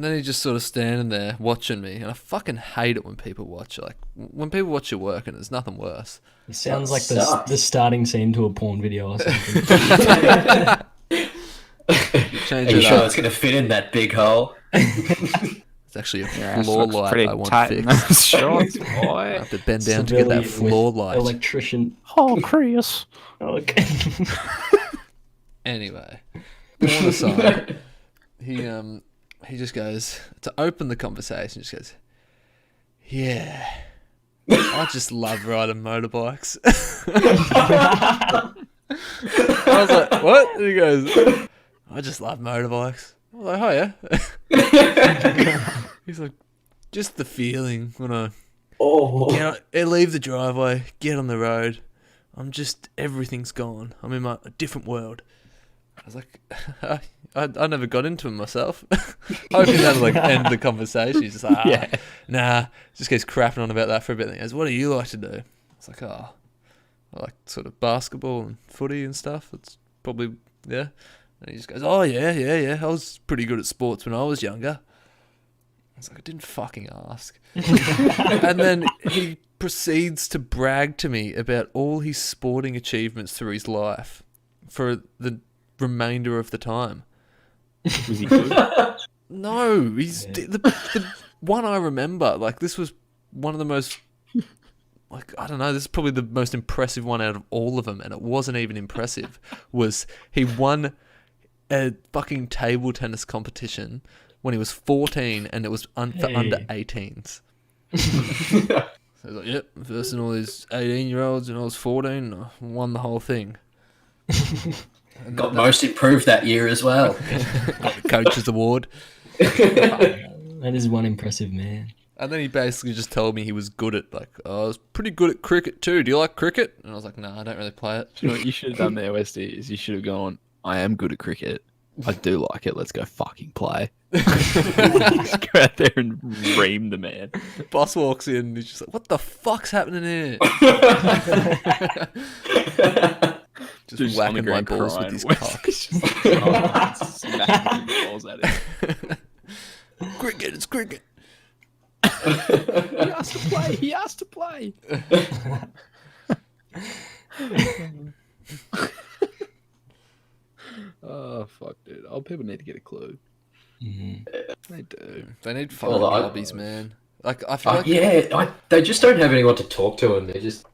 Speaker 4: then he's just sort of standing there watching me, and I fucking hate it when people watch. Like when people watch your work, and there's nothing worse.
Speaker 2: It sounds like
Speaker 3: sucks.
Speaker 2: the starting scene to a porn video or something.
Speaker 4: Change
Speaker 3: Are you
Speaker 4: it
Speaker 3: sure
Speaker 4: up.
Speaker 3: it's going to fit in that big hole?
Speaker 4: It's actually a floor light
Speaker 1: pretty
Speaker 4: I want
Speaker 1: tight in
Speaker 4: fixed.
Speaker 1: those shorts,
Speaker 4: I
Speaker 1: boy.
Speaker 4: have to bend down to get that
Speaker 2: Civilian
Speaker 4: floor
Speaker 2: with
Speaker 4: light.
Speaker 2: Electrician.
Speaker 1: Oh, Chris.
Speaker 2: Okay.
Speaker 4: Anyway, porn aside, he just goes to open the conversation. Just goes, yeah, I just love riding motorbikes. I was like, what? And he goes, I just love motorbikes. I was like, oh yeah. He's like, just the feeling when I leave the driveway, get on the road. Everything's gone. I'm in a different world. I was like, I never got into him myself. Hoping that'll like end the conversation. He's just like, nah. Just keeps crapping on about that for a bit. And he goes, what do you like to do? It's like, I like sort of basketball and footy and stuff. It's probably, yeah. And he just goes, oh yeah. I was pretty good at sports when I was younger. I was like, I didn't fucking ask. And then he proceeds to brag to me about all his sporting achievements through his life for the remainder of the time.
Speaker 1: Was he good?
Speaker 4: No, he's the one I remember. Like this was one of the most, like I don't know. This is probably the most impressive one out of all of them, and it wasn't even impressive. Was he won a fucking table tennis competition when he was 14, and it was for under 18s. So he's like, yep, versing all these 18-year-olds, and I was 14, and I won the whole thing.
Speaker 3: Got most improved that year as well.
Speaker 4: Got the coach's award.
Speaker 2: That is one impressive man.
Speaker 4: And then he basically just told me he was good at, like, I was pretty good at cricket too. Do you like cricket? And I was like, no, I don't really play it.
Speaker 1: You know what you should have done there, Westy, is you should have gone, I am good at cricket. I do like it. Let's go fucking play. Just go out there and ream the man.
Speaker 4: The boss walks in and he's just like, what the fuck's happening here? Just
Speaker 1: on the
Speaker 4: whacking my
Speaker 1: ground
Speaker 4: balls with
Speaker 1: crying.
Speaker 4: his cock.
Speaker 1: Just smacking his balls at him.
Speaker 4: Cricket, it's cricket.
Speaker 1: He has to play. He has to play. Oh, fuck, dude. Old people need to get a clue.
Speaker 2: Mhm.
Speaker 1: They do.
Speaker 4: They need fucking
Speaker 3: Well,
Speaker 4: hobbies, man. Like, I feel like...
Speaker 3: They just don't have anyone to talk to, and they just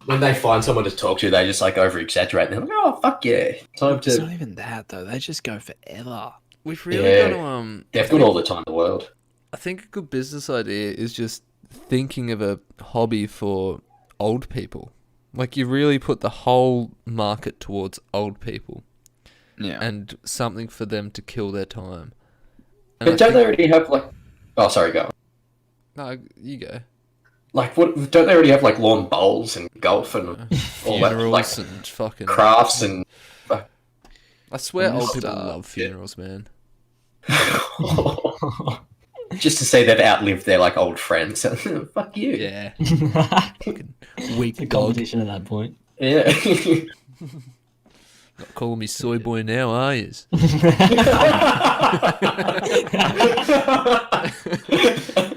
Speaker 3: when they find someone to talk to, they just like over exaggerate. They're like, "Oh fuck yeah, time
Speaker 1: It's
Speaker 3: to."
Speaker 1: not even that, though. They just go forever.
Speaker 4: We've really
Speaker 3: Yeah.
Speaker 4: got to...
Speaker 3: They've got all the time in the world.
Speaker 4: I think a good business idea is just thinking of a hobby for old people. Like, you really put the whole market towards old people.
Speaker 1: Yeah.
Speaker 4: and something for them to kill their time. And
Speaker 3: But don't they already have like? Oh, sorry, go.
Speaker 4: No, you go.
Speaker 3: Like, what? Don't they already have like lawn bowls and golf and all that,
Speaker 4: Funerals
Speaker 3: like
Speaker 4: and fucking
Speaker 3: crafts and?
Speaker 4: I swear,
Speaker 1: I'm
Speaker 4: old
Speaker 1: just,
Speaker 4: people love funerals, man.
Speaker 3: Just to say they've outlived their like old friends. Fuck you.
Speaker 4: Yeah, fucking weak
Speaker 2: a
Speaker 4: dog.
Speaker 2: competition at that point.
Speaker 3: Yeah.
Speaker 4: Not calling me soy boy now, are you?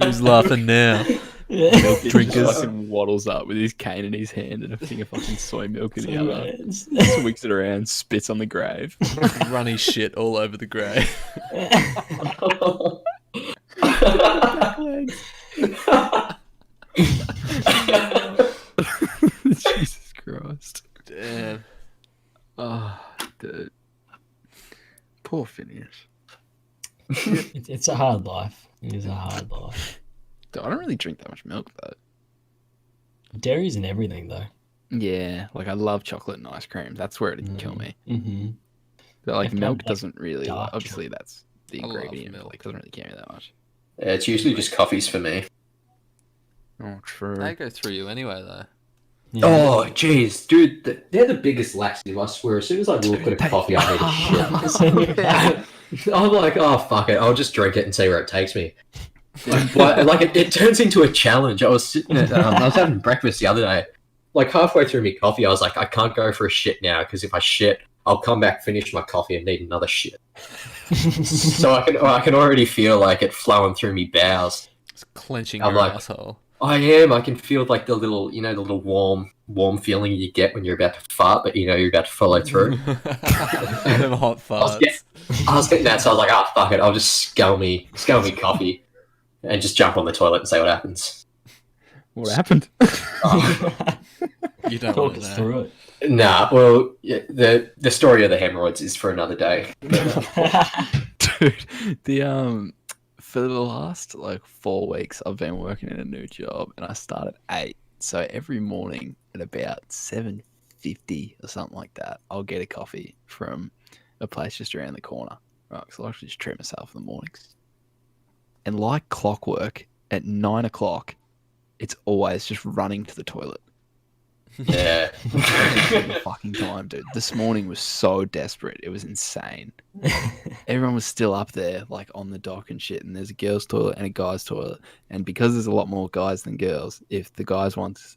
Speaker 4: Who's laughing now?
Speaker 1: Milk
Speaker 2: Yeah.
Speaker 1: drinkers fucking waddles up with his cane in his hand and a thing of fucking soy milk in the other. Swigs it around, spits on the grave.
Speaker 4: Runny shit all over the grave.
Speaker 1: Jesus Christ.
Speaker 4: Damn.
Speaker 1: Oh, dude. Poor Phineas.
Speaker 2: It's a hard life. It is a hard life.
Speaker 1: Dude, I don't really drink that much milk, though.
Speaker 2: Dairy's in everything, though.
Speaker 1: Yeah, like I love chocolate and ice cream. That's where it'd kill me.
Speaker 2: Mm-hmm.
Speaker 1: But like
Speaker 2: I've had,
Speaker 1: milk
Speaker 2: like,
Speaker 1: doesn't really.
Speaker 2: dark
Speaker 1: Obviously, that's the
Speaker 4: I love
Speaker 1: ingredient. But
Speaker 4: milk.
Speaker 1: like, doesn't really care me that much.
Speaker 3: Yeah, it's usually just coffees for me.
Speaker 1: Oh, true.
Speaker 4: They go through you anyway, though.
Speaker 2: Yeah.
Speaker 3: Oh, jeez, dude, they're the biggest laxative. I swear. As soon as I look at a coffee, I need to shit. I'm like, oh fuck it, I'll just drink it and see where it takes me. Like it turns into a challenge. I was sitting at, I was having breakfast the other day. Like halfway through my coffee, I was like, I can't go for a shit now because if I shit, I'll come back, finish my coffee, and need another shit. So I can already feel like it flowing through me bowels.
Speaker 4: It's clenching
Speaker 3: I'm
Speaker 4: your
Speaker 3: like-
Speaker 4: asshole.
Speaker 3: I am. I can feel like the little, the little warm feeling you get when you're about to fart, but you're about to follow through.
Speaker 4: Them hot farts.
Speaker 3: I was getting that, so I was like, ah, fuck it, I'll just scull me coffee, and just jump on the toilet and see what happens.
Speaker 1: What happened?
Speaker 4: You don't
Speaker 2: Talk
Speaker 4: want
Speaker 2: us
Speaker 4: that.
Speaker 2: through it.
Speaker 3: Nah, well, yeah, the story of the hemorrhoids is for another day.
Speaker 1: Dude, for the last like 4 weeks, I've been working in a new job, and I start at 8. So every morning at about 7:50 or something like that, I'll get a coffee from a place just around the corner. Right, so I actually just treat myself in the mornings. And like clockwork, at 9 o'clock, it's always just running to the toilet.
Speaker 3: Yeah.
Speaker 1: Every fucking time, dude. This morning was so desperate. It was insane. Everyone was still up there, like on the dock and shit. And there's a girls' toilet and a guys' toilet. And because there's a lot more guys than girls, if the guys' one's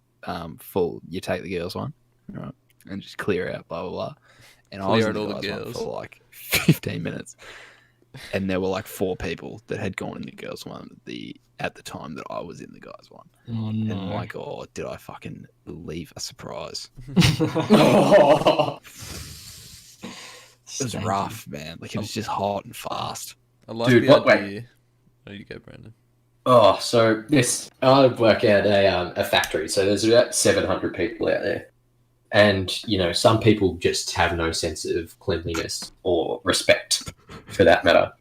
Speaker 1: full, you take the girls' one, right, and just clear out, blah blah blah. And I was
Speaker 4: Clear
Speaker 1: in
Speaker 4: out all
Speaker 1: the
Speaker 4: the
Speaker 1: guys' one
Speaker 4: girls.
Speaker 1: for like 15 minutes. And there were like 4 people that had gone in the girls' one at the time that I was in the guys' one.
Speaker 2: Oh,
Speaker 1: And
Speaker 2: no.
Speaker 1: I'm like, oh, did I fucking leave a surprise?
Speaker 3: Oh.
Speaker 1: It was rough, man. Like it was just hot and fast.
Speaker 4: I like
Speaker 3: Dude,
Speaker 4: the
Speaker 3: what-
Speaker 4: idea. Oh, you go, Brandon.
Speaker 3: Oh, so I work at a factory, so there's about 700 people out there. And, some people just have no sense of cleanliness or respect, for that matter.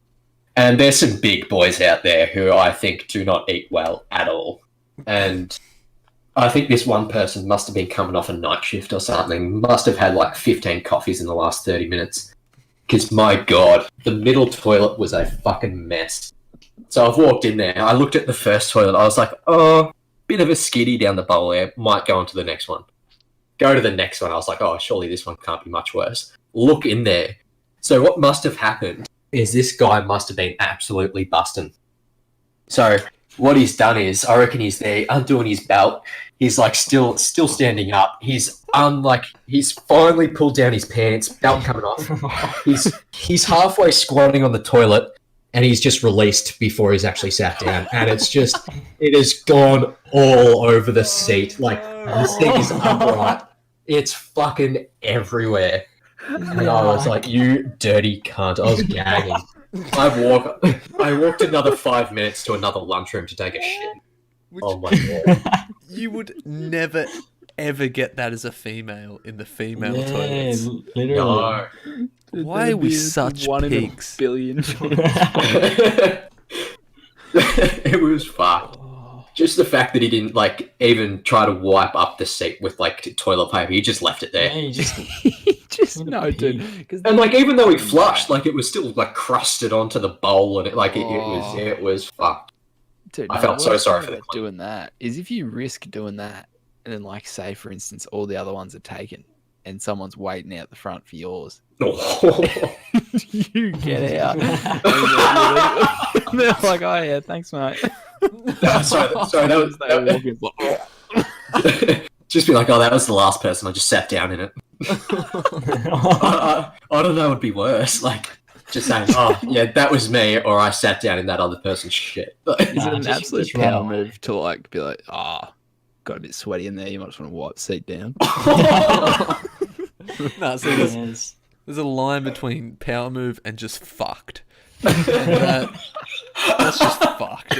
Speaker 3: And there's some big boys out there who I think do not eat well at all. And I think this one person must have been coming off a night shift or something, must have had like 15 coffees in the last 30 minutes. Because, my God, the middle toilet was a fucking mess. So I've walked in there, I looked at the first toilet, I was like, oh, bit of a skiddy down the bowl there, might go on to the next one. Go to the next one, I was like, oh, surely this one can't be much worse. Look in there. So what must have happened is this guy must have been absolutely busting. So what he's done is, I reckon he's there undoing his belt. He's like still standing up. He's finally pulled down his pants, belt coming off. He's halfway squatting on the toilet, and he's just released before he's actually sat down. And it has gone all over the seat. Like, the seat is upright. It's fucking everywhere. And I was like, you dirty cunt. I was gagging. I walked another 5 minutes to another lunchroom to take a shit. Oh my God.
Speaker 4: You would never, ever get that as a female in the female
Speaker 2: Yeah,
Speaker 4: toilets.
Speaker 2: literally.
Speaker 3: No.
Speaker 4: Why are we such
Speaker 1: one
Speaker 4: pigs?
Speaker 1: In a billion.
Speaker 3: It was fucked. Just the fact that he didn't like even try to wipe up the seat with like toilet paper. He just left it there.
Speaker 2: Yeah, you just
Speaker 1: Just
Speaker 2: What a
Speaker 1: no, dude.
Speaker 2: pig.
Speaker 1: 'Cause
Speaker 3: And like even though he flushed, like it was still like crusted onto the bowl, and it was fucked.
Speaker 1: dude,
Speaker 3: I
Speaker 1: no,
Speaker 3: felt
Speaker 1: the
Speaker 3: so
Speaker 1: worst
Speaker 3: sorry
Speaker 1: part
Speaker 3: for the
Speaker 1: about doing that is if you risk doing that, and then like say for instance all the other ones are taken, and someone's waiting out the front for yours. You get out. And they're like, oh yeah, thanks, mate.
Speaker 3: sorry, that was, just be like, oh, that was the last person. I just sat down in it. I don't know, it'd be worse. Like, just saying, oh, yeah, that was me, or I sat down in that other person's shit.
Speaker 1: Is it
Speaker 2: Nah,
Speaker 1: an
Speaker 2: just-
Speaker 1: absolute
Speaker 2: just run
Speaker 1: power
Speaker 2: away.
Speaker 1: move to like be like, got a bit sweaty in there, you might just want to wipe the seat down?
Speaker 4: No, so
Speaker 2: Yes.
Speaker 4: there's a line between power move and just fucked. And that's just fucked.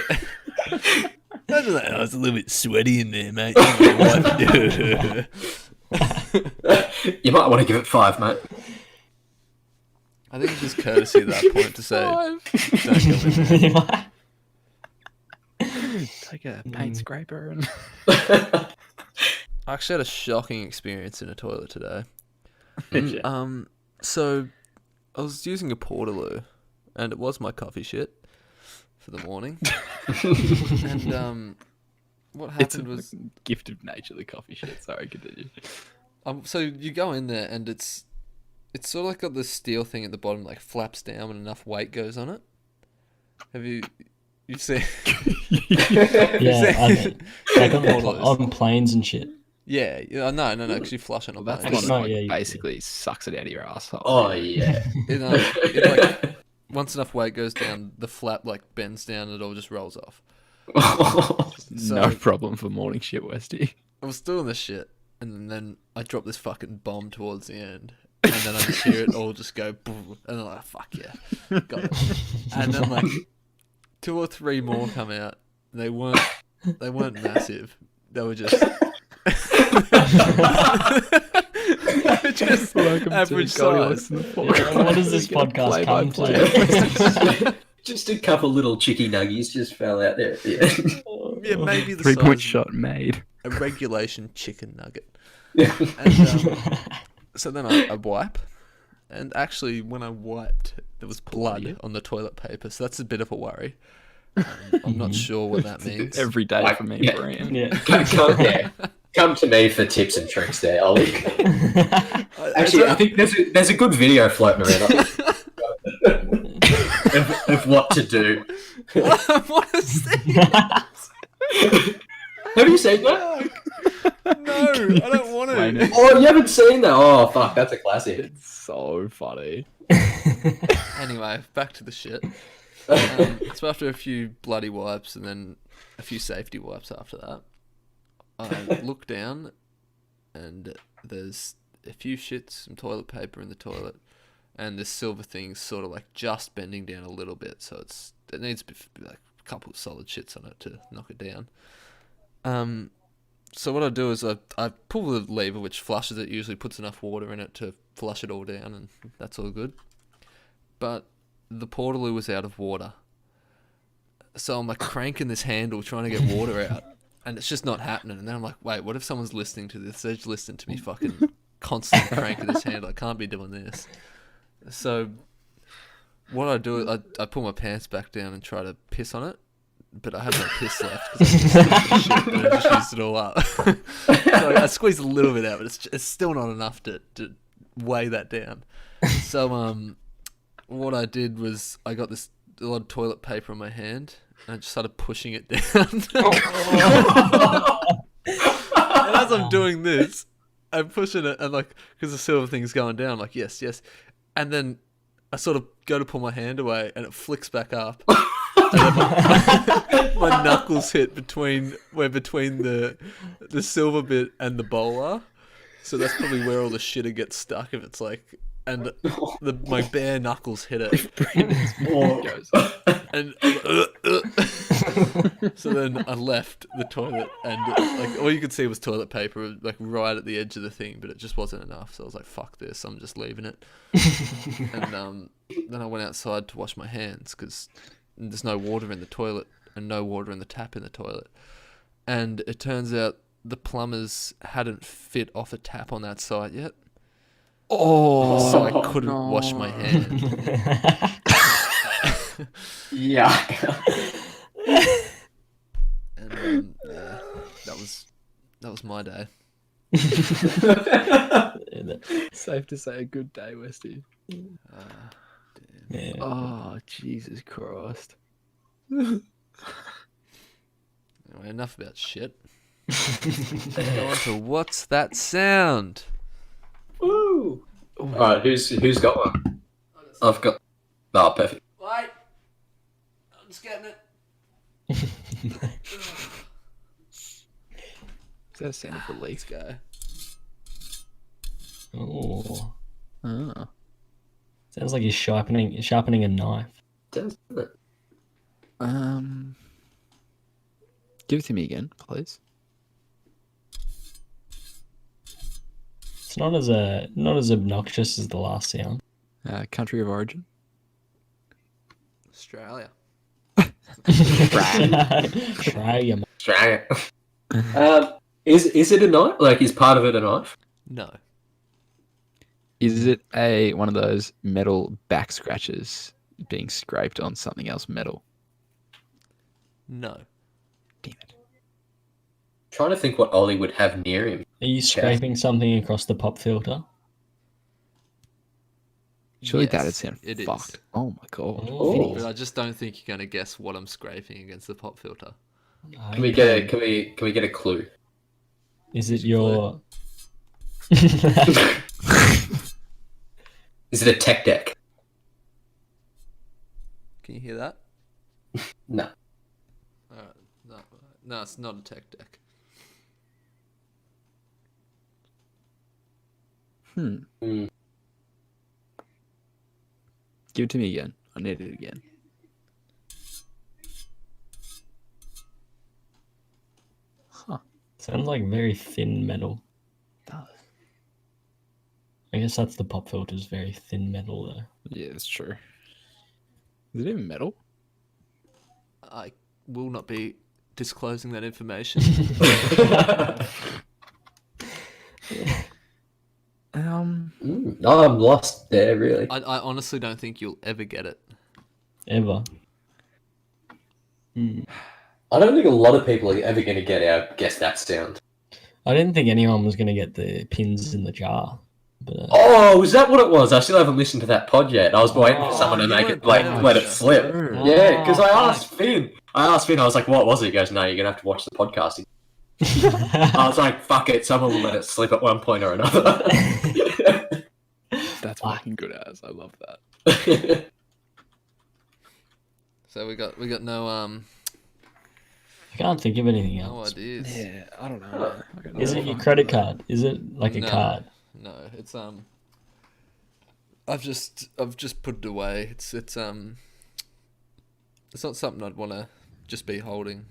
Speaker 4: That's just like, oh, it's a little bit sweaty in there, mate. You know what to do.
Speaker 3: You might want to give it 5, mate.
Speaker 4: I think it's just courtesy at that point to say, don't go in there.
Speaker 1: Take a paint scraper and
Speaker 4: I actually had a shocking experience in a toilet today. So I was using a Portaloo, and it was my coffee shit for the morning. And what
Speaker 1: it's a
Speaker 4: happened was,
Speaker 1: gift of nature, the coffee shit. Sorry, continue.
Speaker 4: so you go in there, and it's sort of like got this steel thing at the bottom, like flaps down when enough weight goes on it. Have you've seen?
Speaker 2: Yeah, I mean, like
Speaker 4: Portaloos.
Speaker 2: on planes and shit.
Speaker 4: Yeah, no, because you flush it on
Speaker 1: Well, that's
Speaker 4: that.
Speaker 1: the one
Speaker 2: No,
Speaker 1: that
Speaker 2: yeah, you-
Speaker 1: basically sucks it out of your asshole.
Speaker 3: Oh, yeah.
Speaker 4: It like once enough weight goes down, the flap like bends down, and it all just rolls off.
Speaker 1: No
Speaker 4: So-
Speaker 1: problem for morning shit, Westy.
Speaker 4: I was doing this shit, and then I dropped this fucking bomb towards the end, and then I just hear it all just go, boom, and I'm like, fuck yeah, got it. And then like 2 or 3 more come out. They weren't massive. They were just. Just
Speaker 1: Welcome
Speaker 4: average
Speaker 1: to Goldilocks
Speaker 4: size.
Speaker 1: and the
Speaker 2: Yeah, what does this podcast come to?
Speaker 3: Just a couple little chicky nuggies just fell out there. Yeah.
Speaker 4: Yeah, maybe the
Speaker 1: 3-point
Speaker 4: size
Speaker 1: shot made.
Speaker 4: of a regulation chicken nugget.
Speaker 3: Yeah.
Speaker 4: And so then I wipe, and actually when I wiped, there was blood on the toilet paper, so that's a bit of a worry. I'm not sure what that means.
Speaker 1: Every day
Speaker 3: Like,
Speaker 1: for me,
Speaker 3: yeah.
Speaker 1: Brian.
Speaker 2: Yeah.
Speaker 3: Come to me for tips and tricks there, Ollie. Actually, I think there's a good video floating around of what to do.
Speaker 4: What is that?
Speaker 3: Have you seen that?
Speaker 4: No, I don't want
Speaker 1: Explain
Speaker 4: to.
Speaker 1: it.
Speaker 3: Oh, you haven't seen that? Oh, fuck, that's a classic.
Speaker 1: It's so funny.
Speaker 4: Anyway, back to the shit. So after a few bloody wipes and then a few safety wipes after that, I look down and there's a few shits, some toilet paper in the toilet, and this silver thing's sort of like just bending down a little bit, so it needs to be like a couple of solid shits on it to knock it down. So what I do is I pull the lever which flushes it, usually puts enough water in it to flush it all down, and that's all good. But the Portaloo was out of water. So I'm like cranking this handle trying to get water out, and it's just not happening. And then I'm like, wait, what if someone's listening to this? They're just listening to me fucking constantly cranking this handle. I can't be doing this. So what I do is I pull my pants back down and try to piss on it, but I have no piss left because I just used it all up. So I squeezed a little bit out, but it's still not enough to weigh that down. So what I did was I got a lot of toilet paper in my hand and I just started pushing it down. And as I'm doing this, I'm pushing it and like, because the silver thing's going down, I'm like, yes, yes. And then I sort of go to pull my hand away and it flicks back up. And then my knuckles hit between the silver bit and the bowl are. So that's probably where all the shitter gets stuck if it's like, and my bare knuckles hit it. And so then I left the toilet, and like all you could see was toilet paper, like right at the edge of the thing, but it just wasn't enough. So I was like, "Fuck this! I'm just leaving it." And then I went outside to wash my hands because there's no water in the toilet and no water in the tap in the toilet. and it turns out the plumbers hadn't fit off a tap on that site yet.
Speaker 1: Oh,
Speaker 4: So I couldn't wash my hands.
Speaker 3: Yeah.
Speaker 4: And yeah, that was my day.
Speaker 1: safe to say a good day, Westy.
Speaker 2: Yeah.
Speaker 1: Oh, Jesus Christ.
Speaker 4: Anyway, enough about shit. Go on to what's that sound?
Speaker 3: Woo! Alright, who's got one? I've got. Oh, perfect.
Speaker 4: Wait, I'm just getting it.
Speaker 1: Is that a sound of relief?
Speaker 4: Go.
Speaker 2: Oh,
Speaker 1: Oh.
Speaker 2: sounds like he's sharpening a knife.
Speaker 3: Doesn't it?
Speaker 1: Give it to me again, please.
Speaker 2: It's not as obnoxious as the last sound.
Speaker 1: Country of origin?
Speaker 4: Australia.
Speaker 2: Australia.
Speaker 3: Australia. Is it a knife? Like, is part of it a knife?
Speaker 4: No.
Speaker 1: Is it one of those metal back scratches being scraped on something else metal?
Speaker 4: No.
Speaker 1: Damn it.
Speaker 3: Trying to think what Ollie would have near him.
Speaker 2: Are you scraping something across the pop filter?
Speaker 1: Surely
Speaker 4: Yes,
Speaker 1: that'd sound
Speaker 4: it is.
Speaker 1: fucked. Oh my god.
Speaker 2: Oh.
Speaker 4: But I just don't think you're going to guess what I'm scraping against the pop filter.
Speaker 3: Can we get a clue?
Speaker 2: Is it your?
Speaker 3: Is it a tech deck?
Speaker 4: Can you hear that?
Speaker 3: No.
Speaker 4: No, it's not a tech deck.
Speaker 1: Give it to me again. I need it again. Huh.
Speaker 2: Sounds like very thin metal.
Speaker 1: It does.
Speaker 2: I guess that's the pop filter's very thin metal though.
Speaker 1: Yeah, that's true. Is it even metal?
Speaker 4: I will not be disclosing that information.
Speaker 3: No, I'm lost there, really.
Speaker 4: I honestly don't think you'll ever get it.
Speaker 2: Ever.
Speaker 3: I don't think a lot of people are ever going to guess that sound.
Speaker 2: I didn't think anyone was going to get the pins in the jar. But
Speaker 3: Oh, is that what it was? I still haven't listened to that pod yet. I was waiting for someone to
Speaker 4: you
Speaker 3: make
Speaker 4: weren't
Speaker 3: it, like,
Speaker 4: there.
Speaker 3: let it slip.
Speaker 1: True.
Speaker 3: Yeah, because I
Speaker 2: Oh,
Speaker 3: asked Phin. I was like, what was it? He goes, no, you're going to have to watch the podcast. I was like, fuck it, someone will let it slip at one point or another.
Speaker 1: That's fucking good as. I love that.
Speaker 4: So we got no
Speaker 2: I can't think of anything
Speaker 4: no
Speaker 2: else.
Speaker 4: ideas.
Speaker 1: Yeah, I don't know.
Speaker 2: Is it your credit card? Is it like a
Speaker 4: No.
Speaker 2: card?
Speaker 4: No, it's I've just put it away. It's not something I'd want to just be holding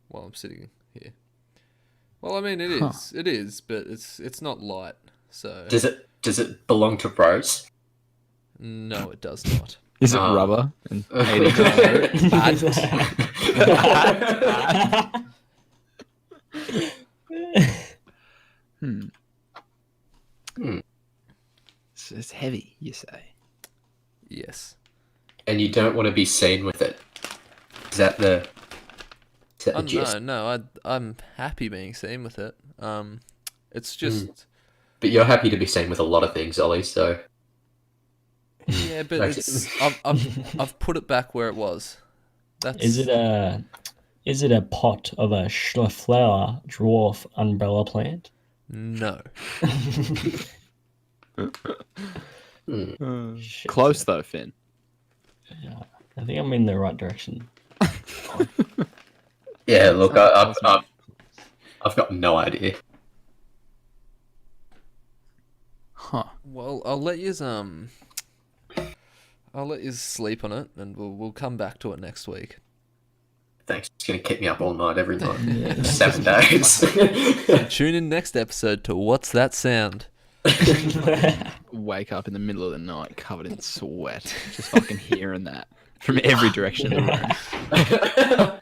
Speaker 4: while I'm sitting here. Well, I mean, it is, but it's not light. So
Speaker 3: Does it belong to Rose?
Speaker 4: no, it does not.
Speaker 1: Is it
Speaker 3: Oh.
Speaker 1: rubber? And it's heavy, you say?
Speaker 4: Yes.
Speaker 3: And you don't want to be seen with it. Is that the
Speaker 4: Oh,
Speaker 3: gist?
Speaker 4: no, I'm happy being seen with it. It's just
Speaker 3: But you're happy to be seen with a lot of things, Ollie, so...
Speaker 4: yeah, but it's I've put it back where it was. That's
Speaker 2: Is it a pot of a Schlaflower dwarf umbrella plant?
Speaker 4: no.
Speaker 2: Shit.
Speaker 1: Close though, Finn.
Speaker 2: Yeah, I think I'm in the right direction.
Speaker 3: Yeah, look, I've got no idea.
Speaker 1: Huh.
Speaker 4: Well, I'll let you sleep on it, and we'll come back to it next week.
Speaker 3: Thanks. It's going to keep me up all night, every night. 7 days.
Speaker 4: Tune in next episode to What's That Sound?
Speaker 1: Wake up in the middle of the night covered in sweat, just fucking hearing that from every direction in the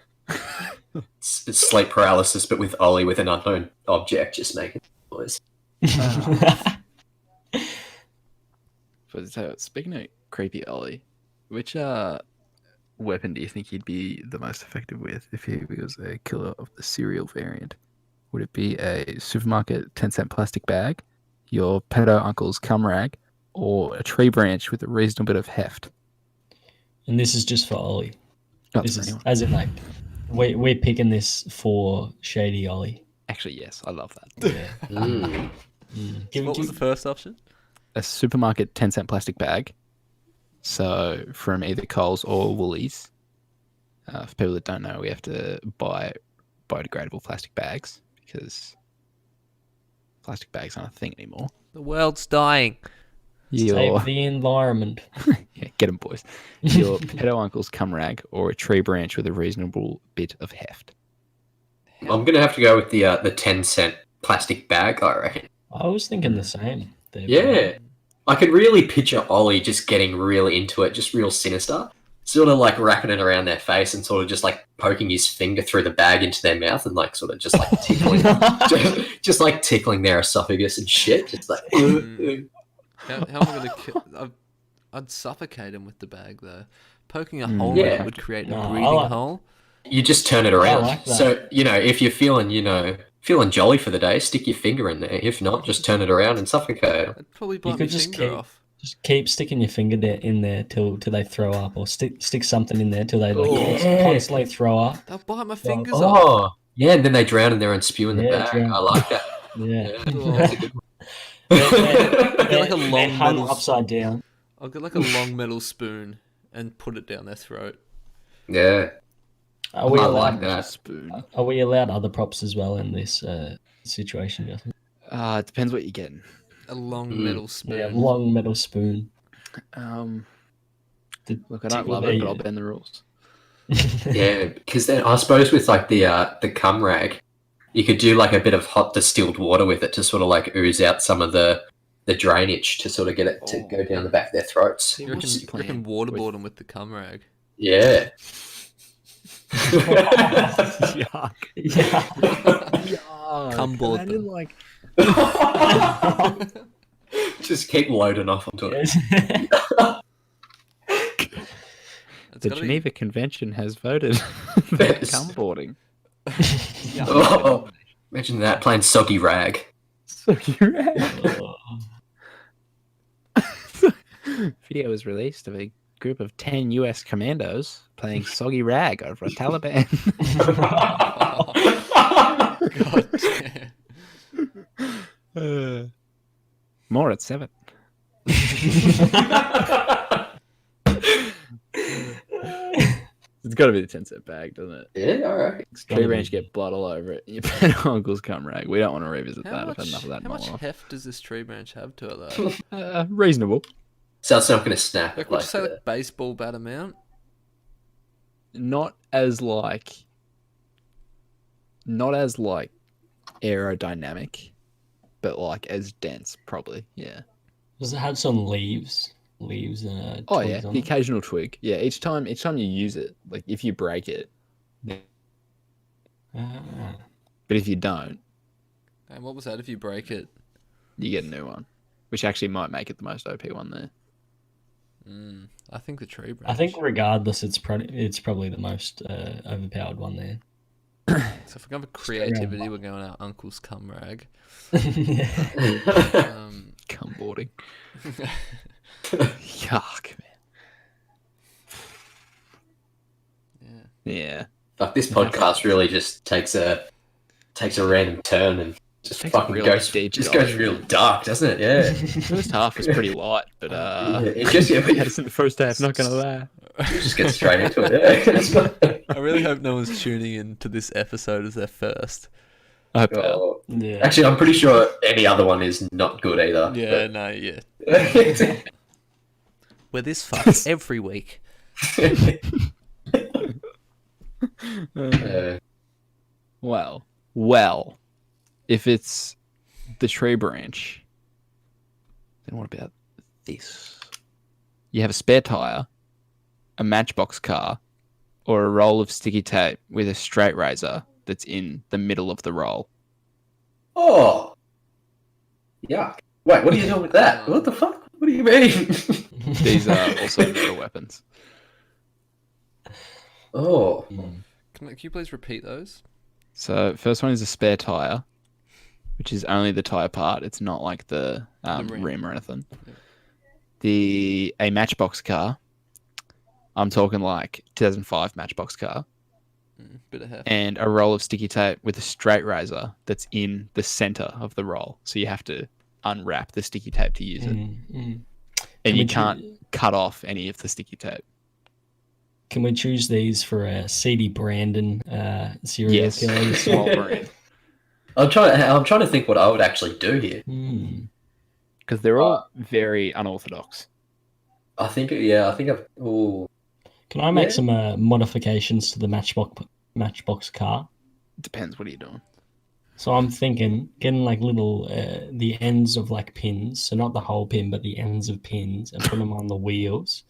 Speaker 1: room.
Speaker 3: Sleep sleep paralysis, but with Ollie with an unknown object just making noise.
Speaker 1: So speaking of creepy Ollie, which weapon do you think he'd be the most effective with if he was a killer of the cereal variant? Would it be a supermarket 10-cent plastic bag, your pedo uncle's cum rag, or a tree branch with a reasonable bit of heft?
Speaker 2: And this is just for Ollie.
Speaker 1: Not
Speaker 2: This
Speaker 1: for
Speaker 2: is
Speaker 1: anyone.
Speaker 2: as in like we're picking this for Shady Ollie.
Speaker 1: Actually, yes, I love that.
Speaker 2: Yeah.
Speaker 3: Mm.
Speaker 2: Give,
Speaker 4: What was the first option?
Speaker 1: A supermarket 10-cent plastic bag. So from either Coles or Woolies. For people that don't know, we have to buy biodegradable plastic bags because plastic bags aren't a thing anymore.
Speaker 5: The world's dying.
Speaker 1: Your,
Speaker 2: Save the environment.
Speaker 1: yeah, get them, boys. Your pedo uncle's cum rag or a tree branch with a reasonable bit of heft.
Speaker 3: I'm gonna have to go with the 10-cent plastic bag, I reckon.
Speaker 2: I was thinking the same. There,
Speaker 3: Yeah. I could really picture Ollie just getting really into it, just real sinister. Sort of like wrapping it around their face and sort of just like poking his finger through the bag into their mouth and like sort of just like tickling, just like tickling their esophagus and shit. Just like,
Speaker 4: How am I going to kill? I'd suffocate him with the bag, though. Poking a hole in
Speaker 3: Yeah.
Speaker 4: it would create
Speaker 2: No,
Speaker 4: a
Speaker 2: I
Speaker 4: breathing
Speaker 2: like-
Speaker 4: hole.
Speaker 3: you just turn it around.
Speaker 2: like that.
Speaker 3: So, if you're feeling, feeling jolly for the day, stick your finger in there. If not, just turn it around and suffocate.
Speaker 4: I'd probably bite my
Speaker 2: could just
Speaker 4: finger
Speaker 2: keep-
Speaker 4: off.
Speaker 2: Just keep sticking your finger in there till they throw up, or stick something in there till they
Speaker 3: Yeah.
Speaker 2: constantly throw up.
Speaker 4: They'll bite my fingers off.
Speaker 3: Oh, yeah, and then they drown in there and spew in the
Speaker 2: Yeah,
Speaker 3: bag.
Speaker 2: drown.
Speaker 3: I like that.
Speaker 2: Yeah.
Speaker 3: That's a good one.
Speaker 4: Get like a
Speaker 2: They
Speaker 4: long
Speaker 2: hung
Speaker 4: metal.
Speaker 2: upside down.
Speaker 4: I'll get like a long metal spoon and put it down their throat.
Speaker 3: Yeah,
Speaker 2: Are we
Speaker 3: I
Speaker 2: allowed?
Speaker 3: like that.
Speaker 1: Spoon.
Speaker 2: Are we allowed other props as well in this situation, Justin?
Speaker 1: It depends what you're getting.
Speaker 4: A long metal spoon.
Speaker 2: Yeah, long metal spoon.
Speaker 1: Look, I don't love
Speaker 2: tickle
Speaker 1: it,
Speaker 2: the-
Speaker 1: but I'll bend the rules.
Speaker 3: Yeah, because then I suppose with like the cum rag, you could do like a bit of hot distilled water with it to sort of like ooze out some of the drainage to sort of get it to go down the back of their throats.
Speaker 4: You reckon,
Speaker 1: What's the
Speaker 4: you reckon
Speaker 1: plan
Speaker 4: waterboard them with the cum rag?
Speaker 3: Yeah.
Speaker 1: Yuck.
Speaker 2: Yeah.
Speaker 4: Cum board them.
Speaker 1: like
Speaker 3: Just keep loading off onto it.
Speaker 4: It's
Speaker 1: the
Speaker 4: gotta be-
Speaker 1: Geneva Convention has voted for
Speaker 3: Yes.
Speaker 1: cum boarding.
Speaker 3: Oh, imagine that playing soggy rag.
Speaker 1: So you're Video was released of a group of 10 US commandos playing Soggy Rag over a Taliban.
Speaker 4: God damn.
Speaker 1: More at 7. It's got to be the 10-cent bag, doesn't it?
Speaker 3: Yeah, all right.
Speaker 1: Tree branch get blood all over it. You pet uncle's cum rag. We don't want to revisit
Speaker 4: How
Speaker 1: that.
Speaker 4: much,
Speaker 1: I've had enough of that in
Speaker 4: how
Speaker 1: my
Speaker 4: much
Speaker 1: life.
Speaker 4: heft does this tree branch have to it, though?
Speaker 1: Reasonable.
Speaker 3: So it's not going to snap.
Speaker 4: Like, would you say
Speaker 3: the-
Speaker 4: like baseball bat amount?
Speaker 1: Not as aerodynamic, but like as dense, probably. Yeah.
Speaker 2: Does it have some leaves? Leaves and
Speaker 1: Oh
Speaker 2: twigs
Speaker 1: yeah,
Speaker 2: on
Speaker 1: the
Speaker 2: it?
Speaker 1: occasional twig. Yeah, each time you use it, like if you break it,
Speaker 2: Ah.
Speaker 1: but if you don't,
Speaker 4: And what was that if you break it?
Speaker 1: you get a new one, which actually might make it the most OP one there.
Speaker 4: I think the tree branch.
Speaker 2: I think regardless, it's probably the most overpowered one there.
Speaker 4: So if we're going for creativity, we're going our uncle's cum rag.
Speaker 2: Yeah.
Speaker 1: Cum boarding. Yuck, man. Yeah.
Speaker 3: Fuck, this podcast really just takes a random turn and just
Speaker 1: Takes a
Speaker 3: fucking
Speaker 1: real
Speaker 3: goes
Speaker 1: deep
Speaker 3: just
Speaker 1: dive.
Speaker 3: goes real dark, doesn't it? Yeah.
Speaker 1: First half was pretty light, but
Speaker 3: It just
Speaker 1: we had us in the first half. Not gonna lie.
Speaker 3: just get straight into it. Yeah.
Speaker 4: I really hope no one's tuning in to this episode as their first.
Speaker 1: I hope not.
Speaker 3: Oh.
Speaker 2: Yeah.
Speaker 3: Actually, I'm pretty sure any other one is not good either.
Speaker 4: Yeah, no, yeah.
Speaker 3: But-
Speaker 5: We're this fucked every week.
Speaker 1: Well, if it's the tree branch, then what about this? You have a spare tire, a matchbox car, or a roll of sticky tape with a straight razor that's in the middle of the roll.
Speaker 3: Oh, yuck! Wait, what are you doing with that? What the fuck? What do you mean?
Speaker 1: These are also meta weapons.
Speaker 3: Oh,
Speaker 4: Can you please repeat those?
Speaker 1: So first one is a spare tire, which is only the tire part. It's not like the rim or anything. A Matchbox car. I'm talking like 2005 Matchbox car.
Speaker 4: Bit of heft.
Speaker 1: And a roll of sticky tape with a straight razor that's in the center of the roll. So you have to unwrap the sticky tape to use it. And you can't cut off any of the sticky tape.
Speaker 2: Can we choose these for a CD Brandon serial killer?
Speaker 1: Swole brand.
Speaker 3: I'm trying to think what I would actually do here.
Speaker 1: Because they're all very unorthodox.
Speaker 3: I think I've. Ooh.
Speaker 2: Can I make some modifications to the Matchbox car?
Speaker 1: Depends. What are you doing?
Speaker 2: So I'm thinking getting like little the ends of like pins, so not the whole pin, but the ends of pins, and put them on the wheels.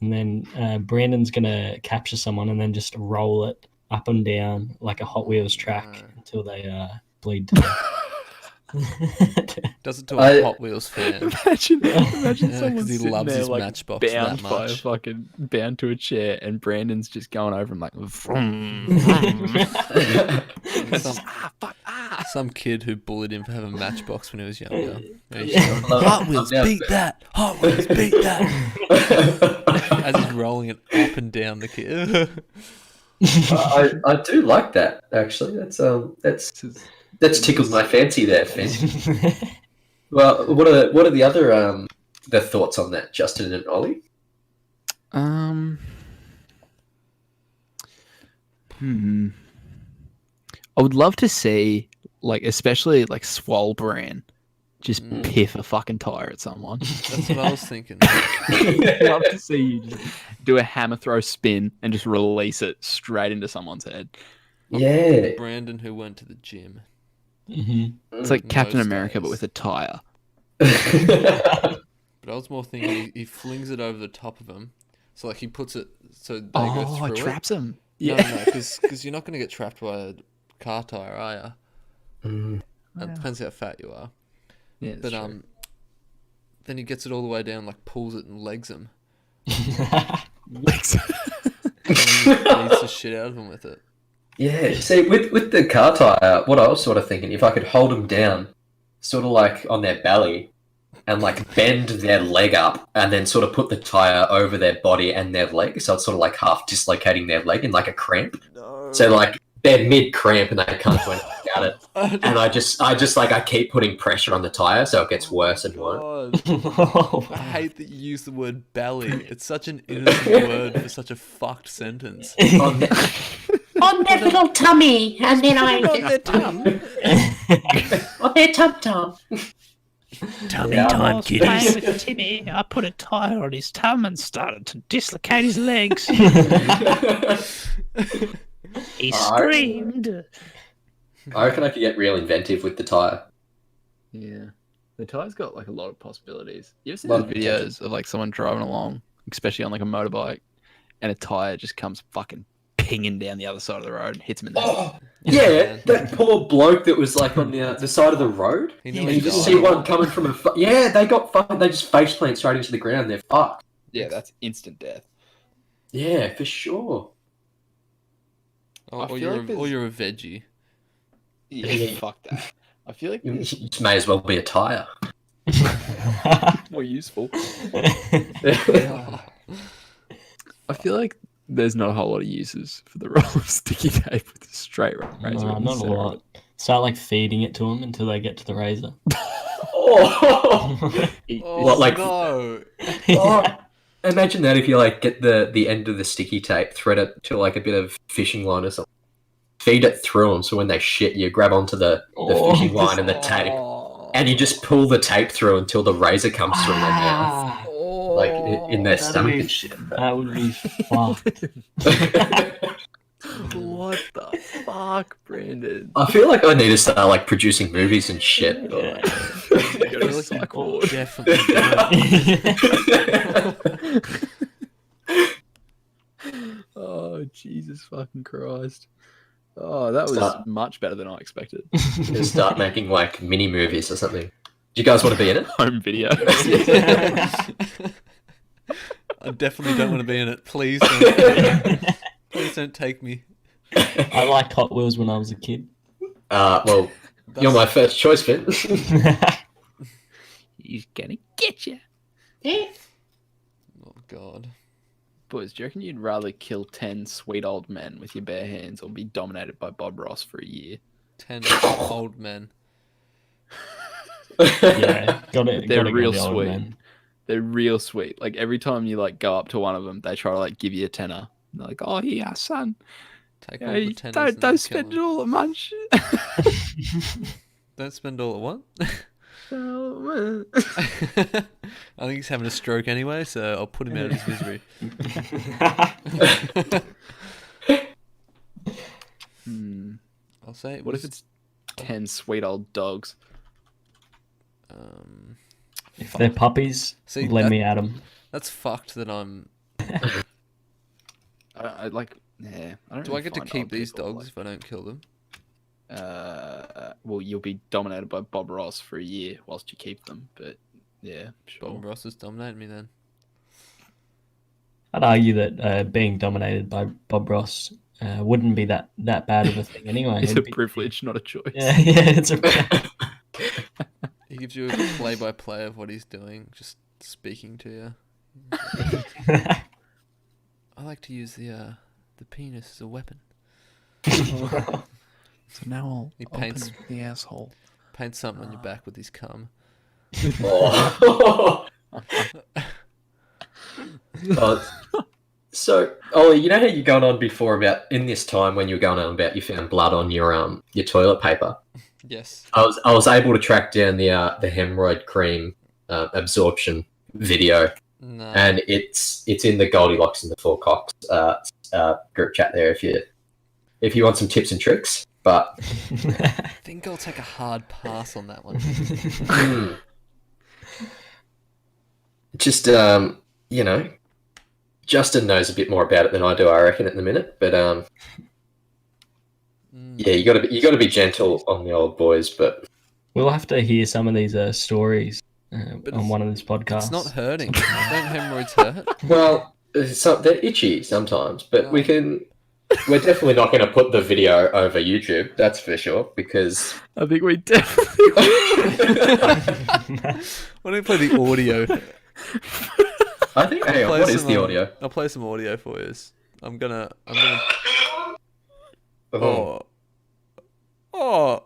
Speaker 2: And then Brandon's gonna capture someone and then just roll it up and down like a Hot Wheels track until they bleed to death.
Speaker 4: Does it to a Hot Wheels fan?
Speaker 1: Imagine someone
Speaker 4: because he
Speaker 1: sitting
Speaker 4: loves
Speaker 1: there,
Speaker 4: his
Speaker 1: like,
Speaker 4: Matchbox
Speaker 1: bound
Speaker 4: that
Speaker 1: by a
Speaker 4: much.
Speaker 1: fucking bound to a chair, and Brandon's just going over him like, vroom,
Speaker 4: Some kid who bullied him for having a Matchbox when he was younger. Hot Wheels, beat that! Hot Wheels, beat that! As he's rolling it up and down the kid.
Speaker 3: I do like that actually. That's tickled my fancy there, Finn. Well, what are the other the thoughts on that, Justin and Ollie?
Speaker 1: I would love to see, like, especially like Swole Brand, just piff a fucking tire at someone.
Speaker 4: That's what I was thinking.
Speaker 1: I'd love to see you just do a hammer throw spin and just release it straight into someone's head.
Speaker 3: Yeah.
Speaker 4: Brandon who went to the gym.
Speaker 1: It's like Captain America, but with a tire.
Speaker 4: But I was more thinking he flings it over the top of him. So like he puts it so they go through it.
Speaker 1: Traps him.
Speaker 4: No, because you're not going to get trapped by a car tire, are you? It depends how fat you are.
Speaker 1: Yeah,
Speaker 4: but then he gets it all the way down, like pulls it and legs him.
Speaker 1: Legs.
Speaker 4: And he beats the shit out of him with it.
Speaker 3: Yeah, see, with the car tire, what I was sort of thinking, if I could hold them down, sort of like on their belly, and like bend their leg up, and then sort of put the tire over their body and their leg, so it's sort of like half dislocating their leg in like a cramp. No. So like they're mid cramp and they can't do anything about it, and I keep putting pressure on the tire, so it gets worse and worse.
Speaker 4: I hate that you use the word belly. It's such an innocent word for such a fucked sentence.
Speaker 6: On their little tummy, and then I
Speaker 5: On their tum.
Speaker 6: on their tum.
Speaker 5: Tummy time, kiddies.
Speaker 7: Playing with Timmy, I put a tire on his tum and started to dislocate his legs. He screamed.
Speaker 3: I reckon I could get real inventive with the tire.
Speaker 1: Yeah. The tire's got like a lot of possibilities. You ever seen
Speaker 3: Lot
Speaker 1: those
Speaker 3: of
Speaker 1: videos of like someone driving along, especially on like a motorbike, and a tire just comes fucking pinging down the other side of the road and hits him in the head?
Speaker 3: Oh, yeah, that poor bloke that was like on the side of the road. You just see one coming from they just face plant straight into the ground. They're fucked.
Speaker 1: Yeah, that's instant death.
Speaker 3: Yeah, for sure.
Speaker 4: Or
Speaker 1: feel like
Speaker 4: you're a veggie.
Speaker 1: Yeah, fuck that. I feel like
Speaker 3: You just may as well be a tire.
Speaker 1: more useful. I feel like there's not a whole lot of uses for the roll of sticky tape with a straight razor.
Speaker 2: No, not a lot. Start like feeding it to them until they get to the razor.
Speaker 3: Oh, what, like,
Speaker 4: no.
Speaker 3: oh, imagine that if you like get the end of the sticky tape, thread it to like a bit of fishing line or something, feed it through them, so when they shit, you grab onto the fishing line and the tape, and you just pull the tape through until the razor comes through their mouth, like in their stomach and shit.
Speaker 2: That would be fucked.
Speaker 1: What the fuck, Brandon?
Speaker 3: I feel like I need to start like producing movies and shit.
Speaker 2: Yeah.
Speaker 1: You go to a psych ward.
Speaker 4: Definitely.
Speaker 1: Oh, Jesus fucking Christ. Oh, that was
Speaker 3: Start.
Speaker 1: much better than I expected.
Speaker 3: Gonna start making like mini movies or something. Do you guys want to be in it?
Speaker 1: Home video.
Speaker 4: I definitely don't want to be in it. Please don't. Please don't take me.
Speaker 2: I liked Hot Wheels when I was a kid.
Speaker 3: Well, you're my first choice, Finn.
Speaker 1: He's gonna get you.
Speaker 6: Yeah.
Speaker 4: Oh God.
Speaker 1: Boys, do you reckon you'd rather kill 10 sweet old men with your bare hands or be dominated by Bob Ross for a year?
Speaker 4: 10 old men.
Speaker 2: Yeah,
Speaker 1: They're
Speaker 2: gotta
Speaker 1: real
Speaker 2: go the old
Speaker 1: sweet.
Speaker 2: man.
Speaker 1: They're real sweet. Like every time you like go up to one of them, they try to like give you a tenner. They're like, "Oh yeah, son,
Speaker 4: Take
Speaker 1: yeah,
Speaker 4: all the
Speaker 1: you
Speaker 4: tenors
Speaker 1: don't
Speaker 4: and then
Speaker 1: spend it
Speaker 4: kill 'em.
Speaker 1: all at munch."
Speaker 4: Don't spend all at what?
Speaker 1: Oh,
Speaker 4: I think he's having a stroke anyway, so I'll put him out of his misery. I'll say it
Speaker 1: What
Speaker 4: was.
Speaker 1: if it's 10 sweet old dogs?
Speaker 2: If they're puppies,
Speaker 4: See,
Speaker 2: let
Speaker 4: that-
Speaker 2: me at them.
Speaker 4: That's fucked that I'm.
Speaker 1: I like. Yeah. I don't
Speaker 4: Do I
Speaker 1: really
Speaker 4: get to
Speaker 1: find
Speaker 4: keep
Speaker 1: old
Speaker 4: these
Speaker 1: people,
Speaker 4: dogs if I don't kill them?
Speaker 1: well, you'll be dominated by Bob Ross for a year whilst you keep them. But yeah, sure.
Speaker 4: Bob Ross has dominated me then.
Speaker 2: I'd argue that being dominated by Bob Ross wouldn't be that bad of a thing anyway.
Speaker 1: It's a
Speaker 2: It'd be-
Speaker 1: privilege, not a choice.
Speaker 2: yeah, it's a.
Speaker 4: He gives you a play-by-play of what he's doing, just speaking to you. I like to use the penis as a weapon.
Speaker 1: So now
Speaker 4: He
Speaker 1: I'll
Speaker 4: paints-
Speaker 1: open the asshole.
Speaker 4: Paint something on your back with his cum.
Speaker 3: Oh. So, Ollie, you know how you're going on before about in this time when you were going on about you found blood on your toilet paper?
Speaker 4: Yes.
Speaker 3: I was able to track down the hemorrhoid cream absorption video,
Speaker 4: No.
Speaker 3: and it's in the Goldilocks and the Four Cocks group chat there if you want some tips and tricks. But
Speaker 4: I think I'll take a hard pass on that one.
Speaker 3: just you know, Justin knows a bit more about it than I do, I reckon, at the minute. But yeah, you got to be gentle on the old boys. But
Speaker 2: We'll have to hear some of these stories
Speaker 4: But
Speaker 2: on one of these podcasts.
Speaker 4: It's not hurting. Don't hemorrhoids hurt?
Speaker 3: well, they're itchy sometimes. But we're definitely not going to put the video over YouTube. That's for sure. Because
Speaker 1: I think we definitely
Speaker 4: Why don't we play the audio?
Speaker 3: I think. Hang on,
Speaker 4: Play
Speaker 3: what is
Speaker 4: some,
Speaker 3: the audio?
Speaker 4: I'll play some audio for you. I'm gonna.
Speaker 3: Oh.
Speaker 4: Oh.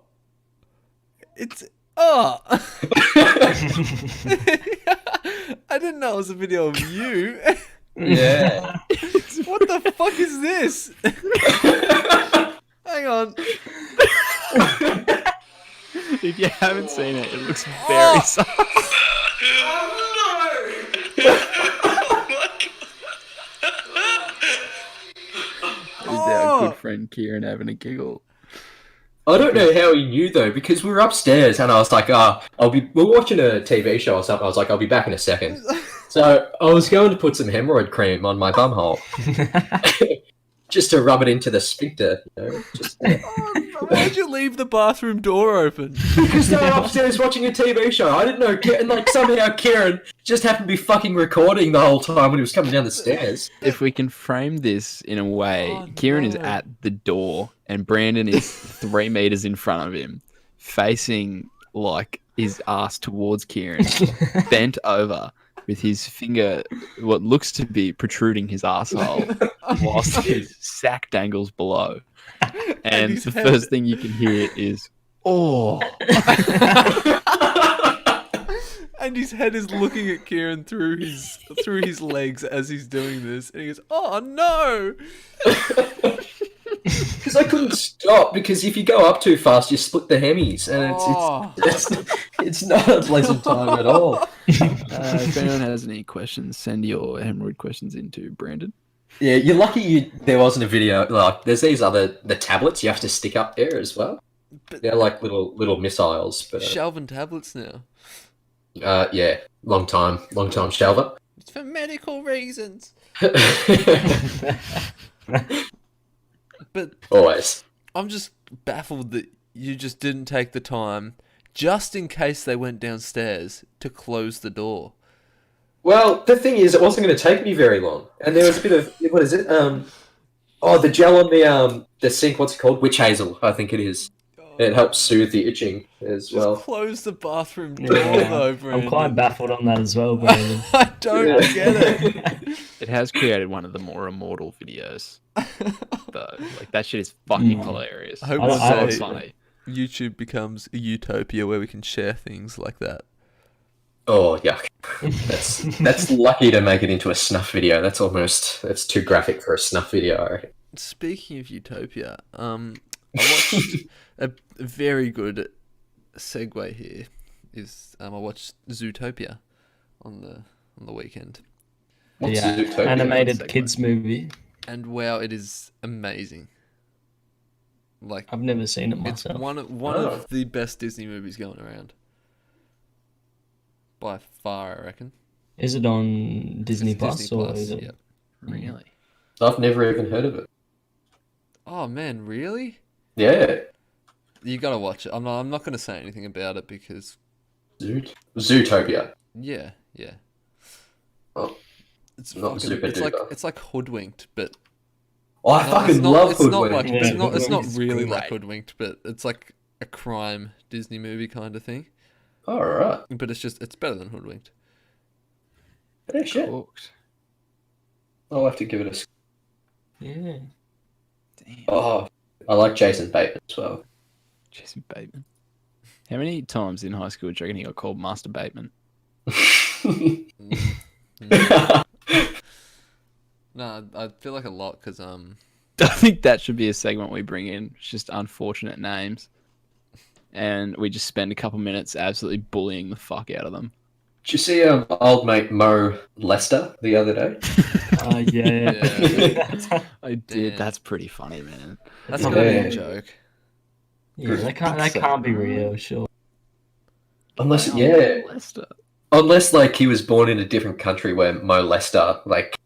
Speaker 4: It's. Oh. I didn't know it was a video of you.
Speaker 3: Yeah.
Speaker 4: What the fuck is this? Hang on.
Speaker 1: If you haven't seen it, it looks very soft. Is our good friend Kieran having a giggle?
Speaker 3: I don't know how he knew though, because we were upstairs and I was like, we're watching a TV show or something. I was like, I'll be back in a second. So I was going to put some hemorrhoid cream on my bumhole, just to rub it into the sphincter. You know,
Speaker 4: Why'd you leave the bathroom door open?
Speaker 3: because they were upstairs watching a TV show. I didn't know, and like somehow Kieran just happened to be fucking recording the whole time when he was coming down the stairs.
Speaker 1: If we can frame this in a way, Kieran is at the door and Brandon is 3 meters in front of him, facing like his ass towards Kieran, bent over with his finger, what looks to be protruding his asshole, whilst his sack dangles below. And
Speaker 4: his
Speaker 1: the
Speaker 4: head.
Speaker 1: first thing you can hear is, "Oh."
Speaker 4: And his head is looking at Kieran through his legs as he's doing this, and he goes, "Oh no!"
Speaker 3: Because I couldn't stop, because if you go up too fast, you split the hemis, and
Speaker 4: Oh.
Speaker 3: it's not a pleasant time at all.
Speaker 1: If anyone has any questions, send your hemorrhoid questions into Brandon.
Speaker 3: Yeah, you're lucky there wasn't a video. Like, there's the tablets you have to stick up there as well.
Speaker 4: But-
Speaker 3: They're like little missiles. But
Speaker 4: Shelving tablets now.
Speaker 3: yeah, long time shelver.
Speaker 4: It's for medical reasons. But
Speaker 3: Always.
Speaker 4: I'm just baffled that you just didn't take the time, just in case they went downstairs, to close the door.
Speaker 3: Well, the thing is, it wasn't going to take me very long, and there was a bit of what is it? The gel on the sink. What's it called? Witch hazel, I think it is. It helps soothe the itching as
Speaker 4: Just
Speaker 3: well.
Speaker 4: close the bathroom door,
Speaker 2: Yeah,
Speaker 4: though,
Speaker 2: I'm
Speaker 4: Brandon.
Speaker 2: quite baffled on that as well, Brandon.
Speaker 4: I don't get it.
Speaker 1: It has created one of the more immortal videos. Though, like that shit is fucking hilarious.
Speaker 4: I hope
Speaker 2: I don't-
Speaker 1: It's
Speaker 2: I
Speaker 1: so
Speaker 2: don't-
Speaker 1: funny.
Speaker 4: YouTube becomes a utopia where we can share things like that.
Speaker 3: Yuck. That's lucky to make it into a snuff video. That's too graphic for a snuff video, I reckon.
Speaker 4: Speaking of utopia, I watched a very good segue here. I watched Zootopia on the weekend,
Speaker 3: What's
Speaker 2: Yeah,
Speaker 3: Zootopia?
Speaker 2: animated kids movie.
Speaker 4: and wow, it is amazing. Like
Speaker 2: I've never seen it
Speaker 4: it's
Speaker 2: myself.
Speaker 4: one of the best Disney movies going around. By far, I reckon.
Speaker 2: Is it on Disney
Speaker 4: It's
Speaker 2: Plus
Speaker 4: Disney
Speaker 2: or
Speaker 4: Plus,
Speaker 2: is it?
Speaker 4: yep.
Speaker 1: Really?
Speaker 3: I've never even heard of it.
Speaker 4: Oh man, really?
Speaker 3: Yeah.
Speaker 4: You gotta watch it. I'm not gonna say anything about it because
Speaker 3: Zootopia.
Speaker 4: yeah.
Speaker 3: Oh,
Speaker 4: It's
Speaker 3: not
Speaker 4: fucking,
Speaker 3: Zupaduper.
Speaker 4: it's like Hoodwinked, but
Speaker 3: Oh, I
Speaker 4: no,
Speaker 3: fucking
Speaker 4: it's not,
Speaker 3: love
Speaker 4: it's not
Speaker 3: Hoodwinked.
Speaker 4: like
Speaker 2: Yeah,
Speaker 4: it's not
Speaker 2: Hoodwinked is
Speaker 4: really like
Speaker 1: great.
Speaker 4: Hoodwinked, but it's like a crime Disney movie kind of thing.
Speaker 3: All right.
Speaker 4: But it's better than Hoodwinked.
Speaker 3: Oh, shit.
Speaker 1: Cooked.
Speaker 3: I'll have to give it a.
Speaker 2: Yeah.
Speaker 1: Damn.
Speaker 3: Oh, I like Jason Bateman as well.
Speaker 1: Jason Bateman. How many times in high school do you reckon he got called Master Bateman?
Speaker 4: No, I feel like a lot because
Speaker 1: I think that should be a segment we bring in. It's just unfortunate names. And we just spend a couple minutes absolutely bullying the fuck out of them.
Speaker 3: Did you see old mate Mo Lester the other day?
Speaker 2: Yeah.
Speaker 1: I did.
Speaker 4: Damn.
Speaker 1: That's pretty funny, man.
Speaker 4: that's gotta be
Speaker 3: Yeah.
Speaker 4: a joke.
Speaker 2: Yeah, that can't be real, sure.
Speaker 3: Unless,
Speaker 1: Wow,
Speaker 3: yeah,
Speaker 1: Lester.
Speaker 3: unless like he was born in a different country where Mo Lester like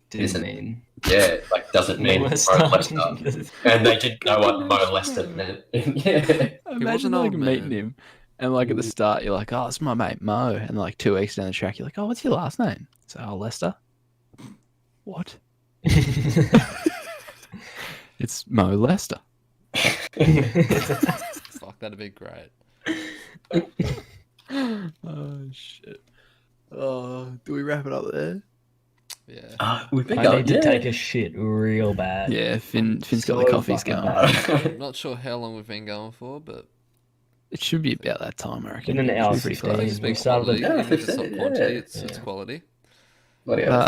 Speaker 2: Didn't
Speaker 3: Isn't-
Speaker 2: mean.
Speaker 3: doesn't mean Mo Lester, and they didn't know what Mo Lester meant. Yeah.
Speaker 1: Imagine
Speaker 4: an old
Speaker 1: like meeting
Speaker 4: man.
Speaker 1: him, and like at the start you're like, "Oh, it's my mate Mo," and like 2 weeks down the track you're like, "Oh, what's your last name?" So, "Oh, Lester." What? It's Mo Lester.
Speaker 4: Fuck, that'd be great.
Speaker 1: Oh shit. Oh, do we wrap it up there?
Speaker 4: Yeah.
Speaker 3: We've been
Speaker 2: I
Speaker 3: going.
Speaker 2: need to take a shit real bad.
Speaker 1: Yeah, Finn's got
Speaker 2: So
Speaker 1: the coffees
Speaker 2: fucking
Speaker 1: going.
Speaker 2: bad.
Speaker 4: I'm not sure how long we've been going for, but
Speaker 1: It should be about that time, I reckon.
Speaker 2: In an hour
Speaker 1: Should be pretty
Speaker 2: 15.
Speaker 4: I think
Speaker 1: close.
Speaker 4: it's been
Speaker 2: We started
Speaker 4: quality.
Speaker 3: at-
Speaker 4: Even if it's not
Speaker 3: 15,
Speaker 4: quantity,
Speaker 3: yeah.
Speaker 4: it's
Speaker 2: Yeah.
Speaker 4: quality.
Speaker 3: Bloody hell.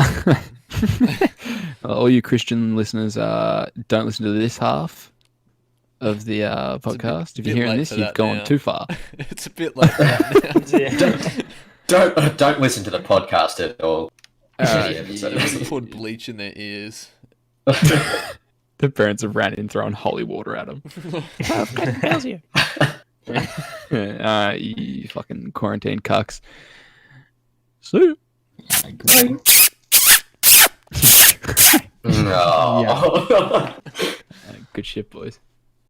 Speaker 1: All you Christian listeners, don't listen to this half of the podcast. If
Speaker 4: bit
Speaker 1: you're hearing
Speaker 4: late
Speaker 1: this,
Speaker 4: for
Speaker 1: you've
Speaker 4: that
Speaker 1: gone
Speaker 4: now.
Speaker 1: too far.
Speaker 4: It's a bit like that now.
Speaker 2: Yeah.
Speaker 3: Don't listen to the podcast at all.
Speaker 1: Uh,
Speaker 4: Everyone poured bleach in their ears.
Speaker 1: The parents have ran in throwing holy water at them.
Speaker 7: How's you?
Speaker 1: You fucking quarantine cucks. So,
Speaker 2: Great.
Speaker 3: No.
Speaker 1: good shit, boys.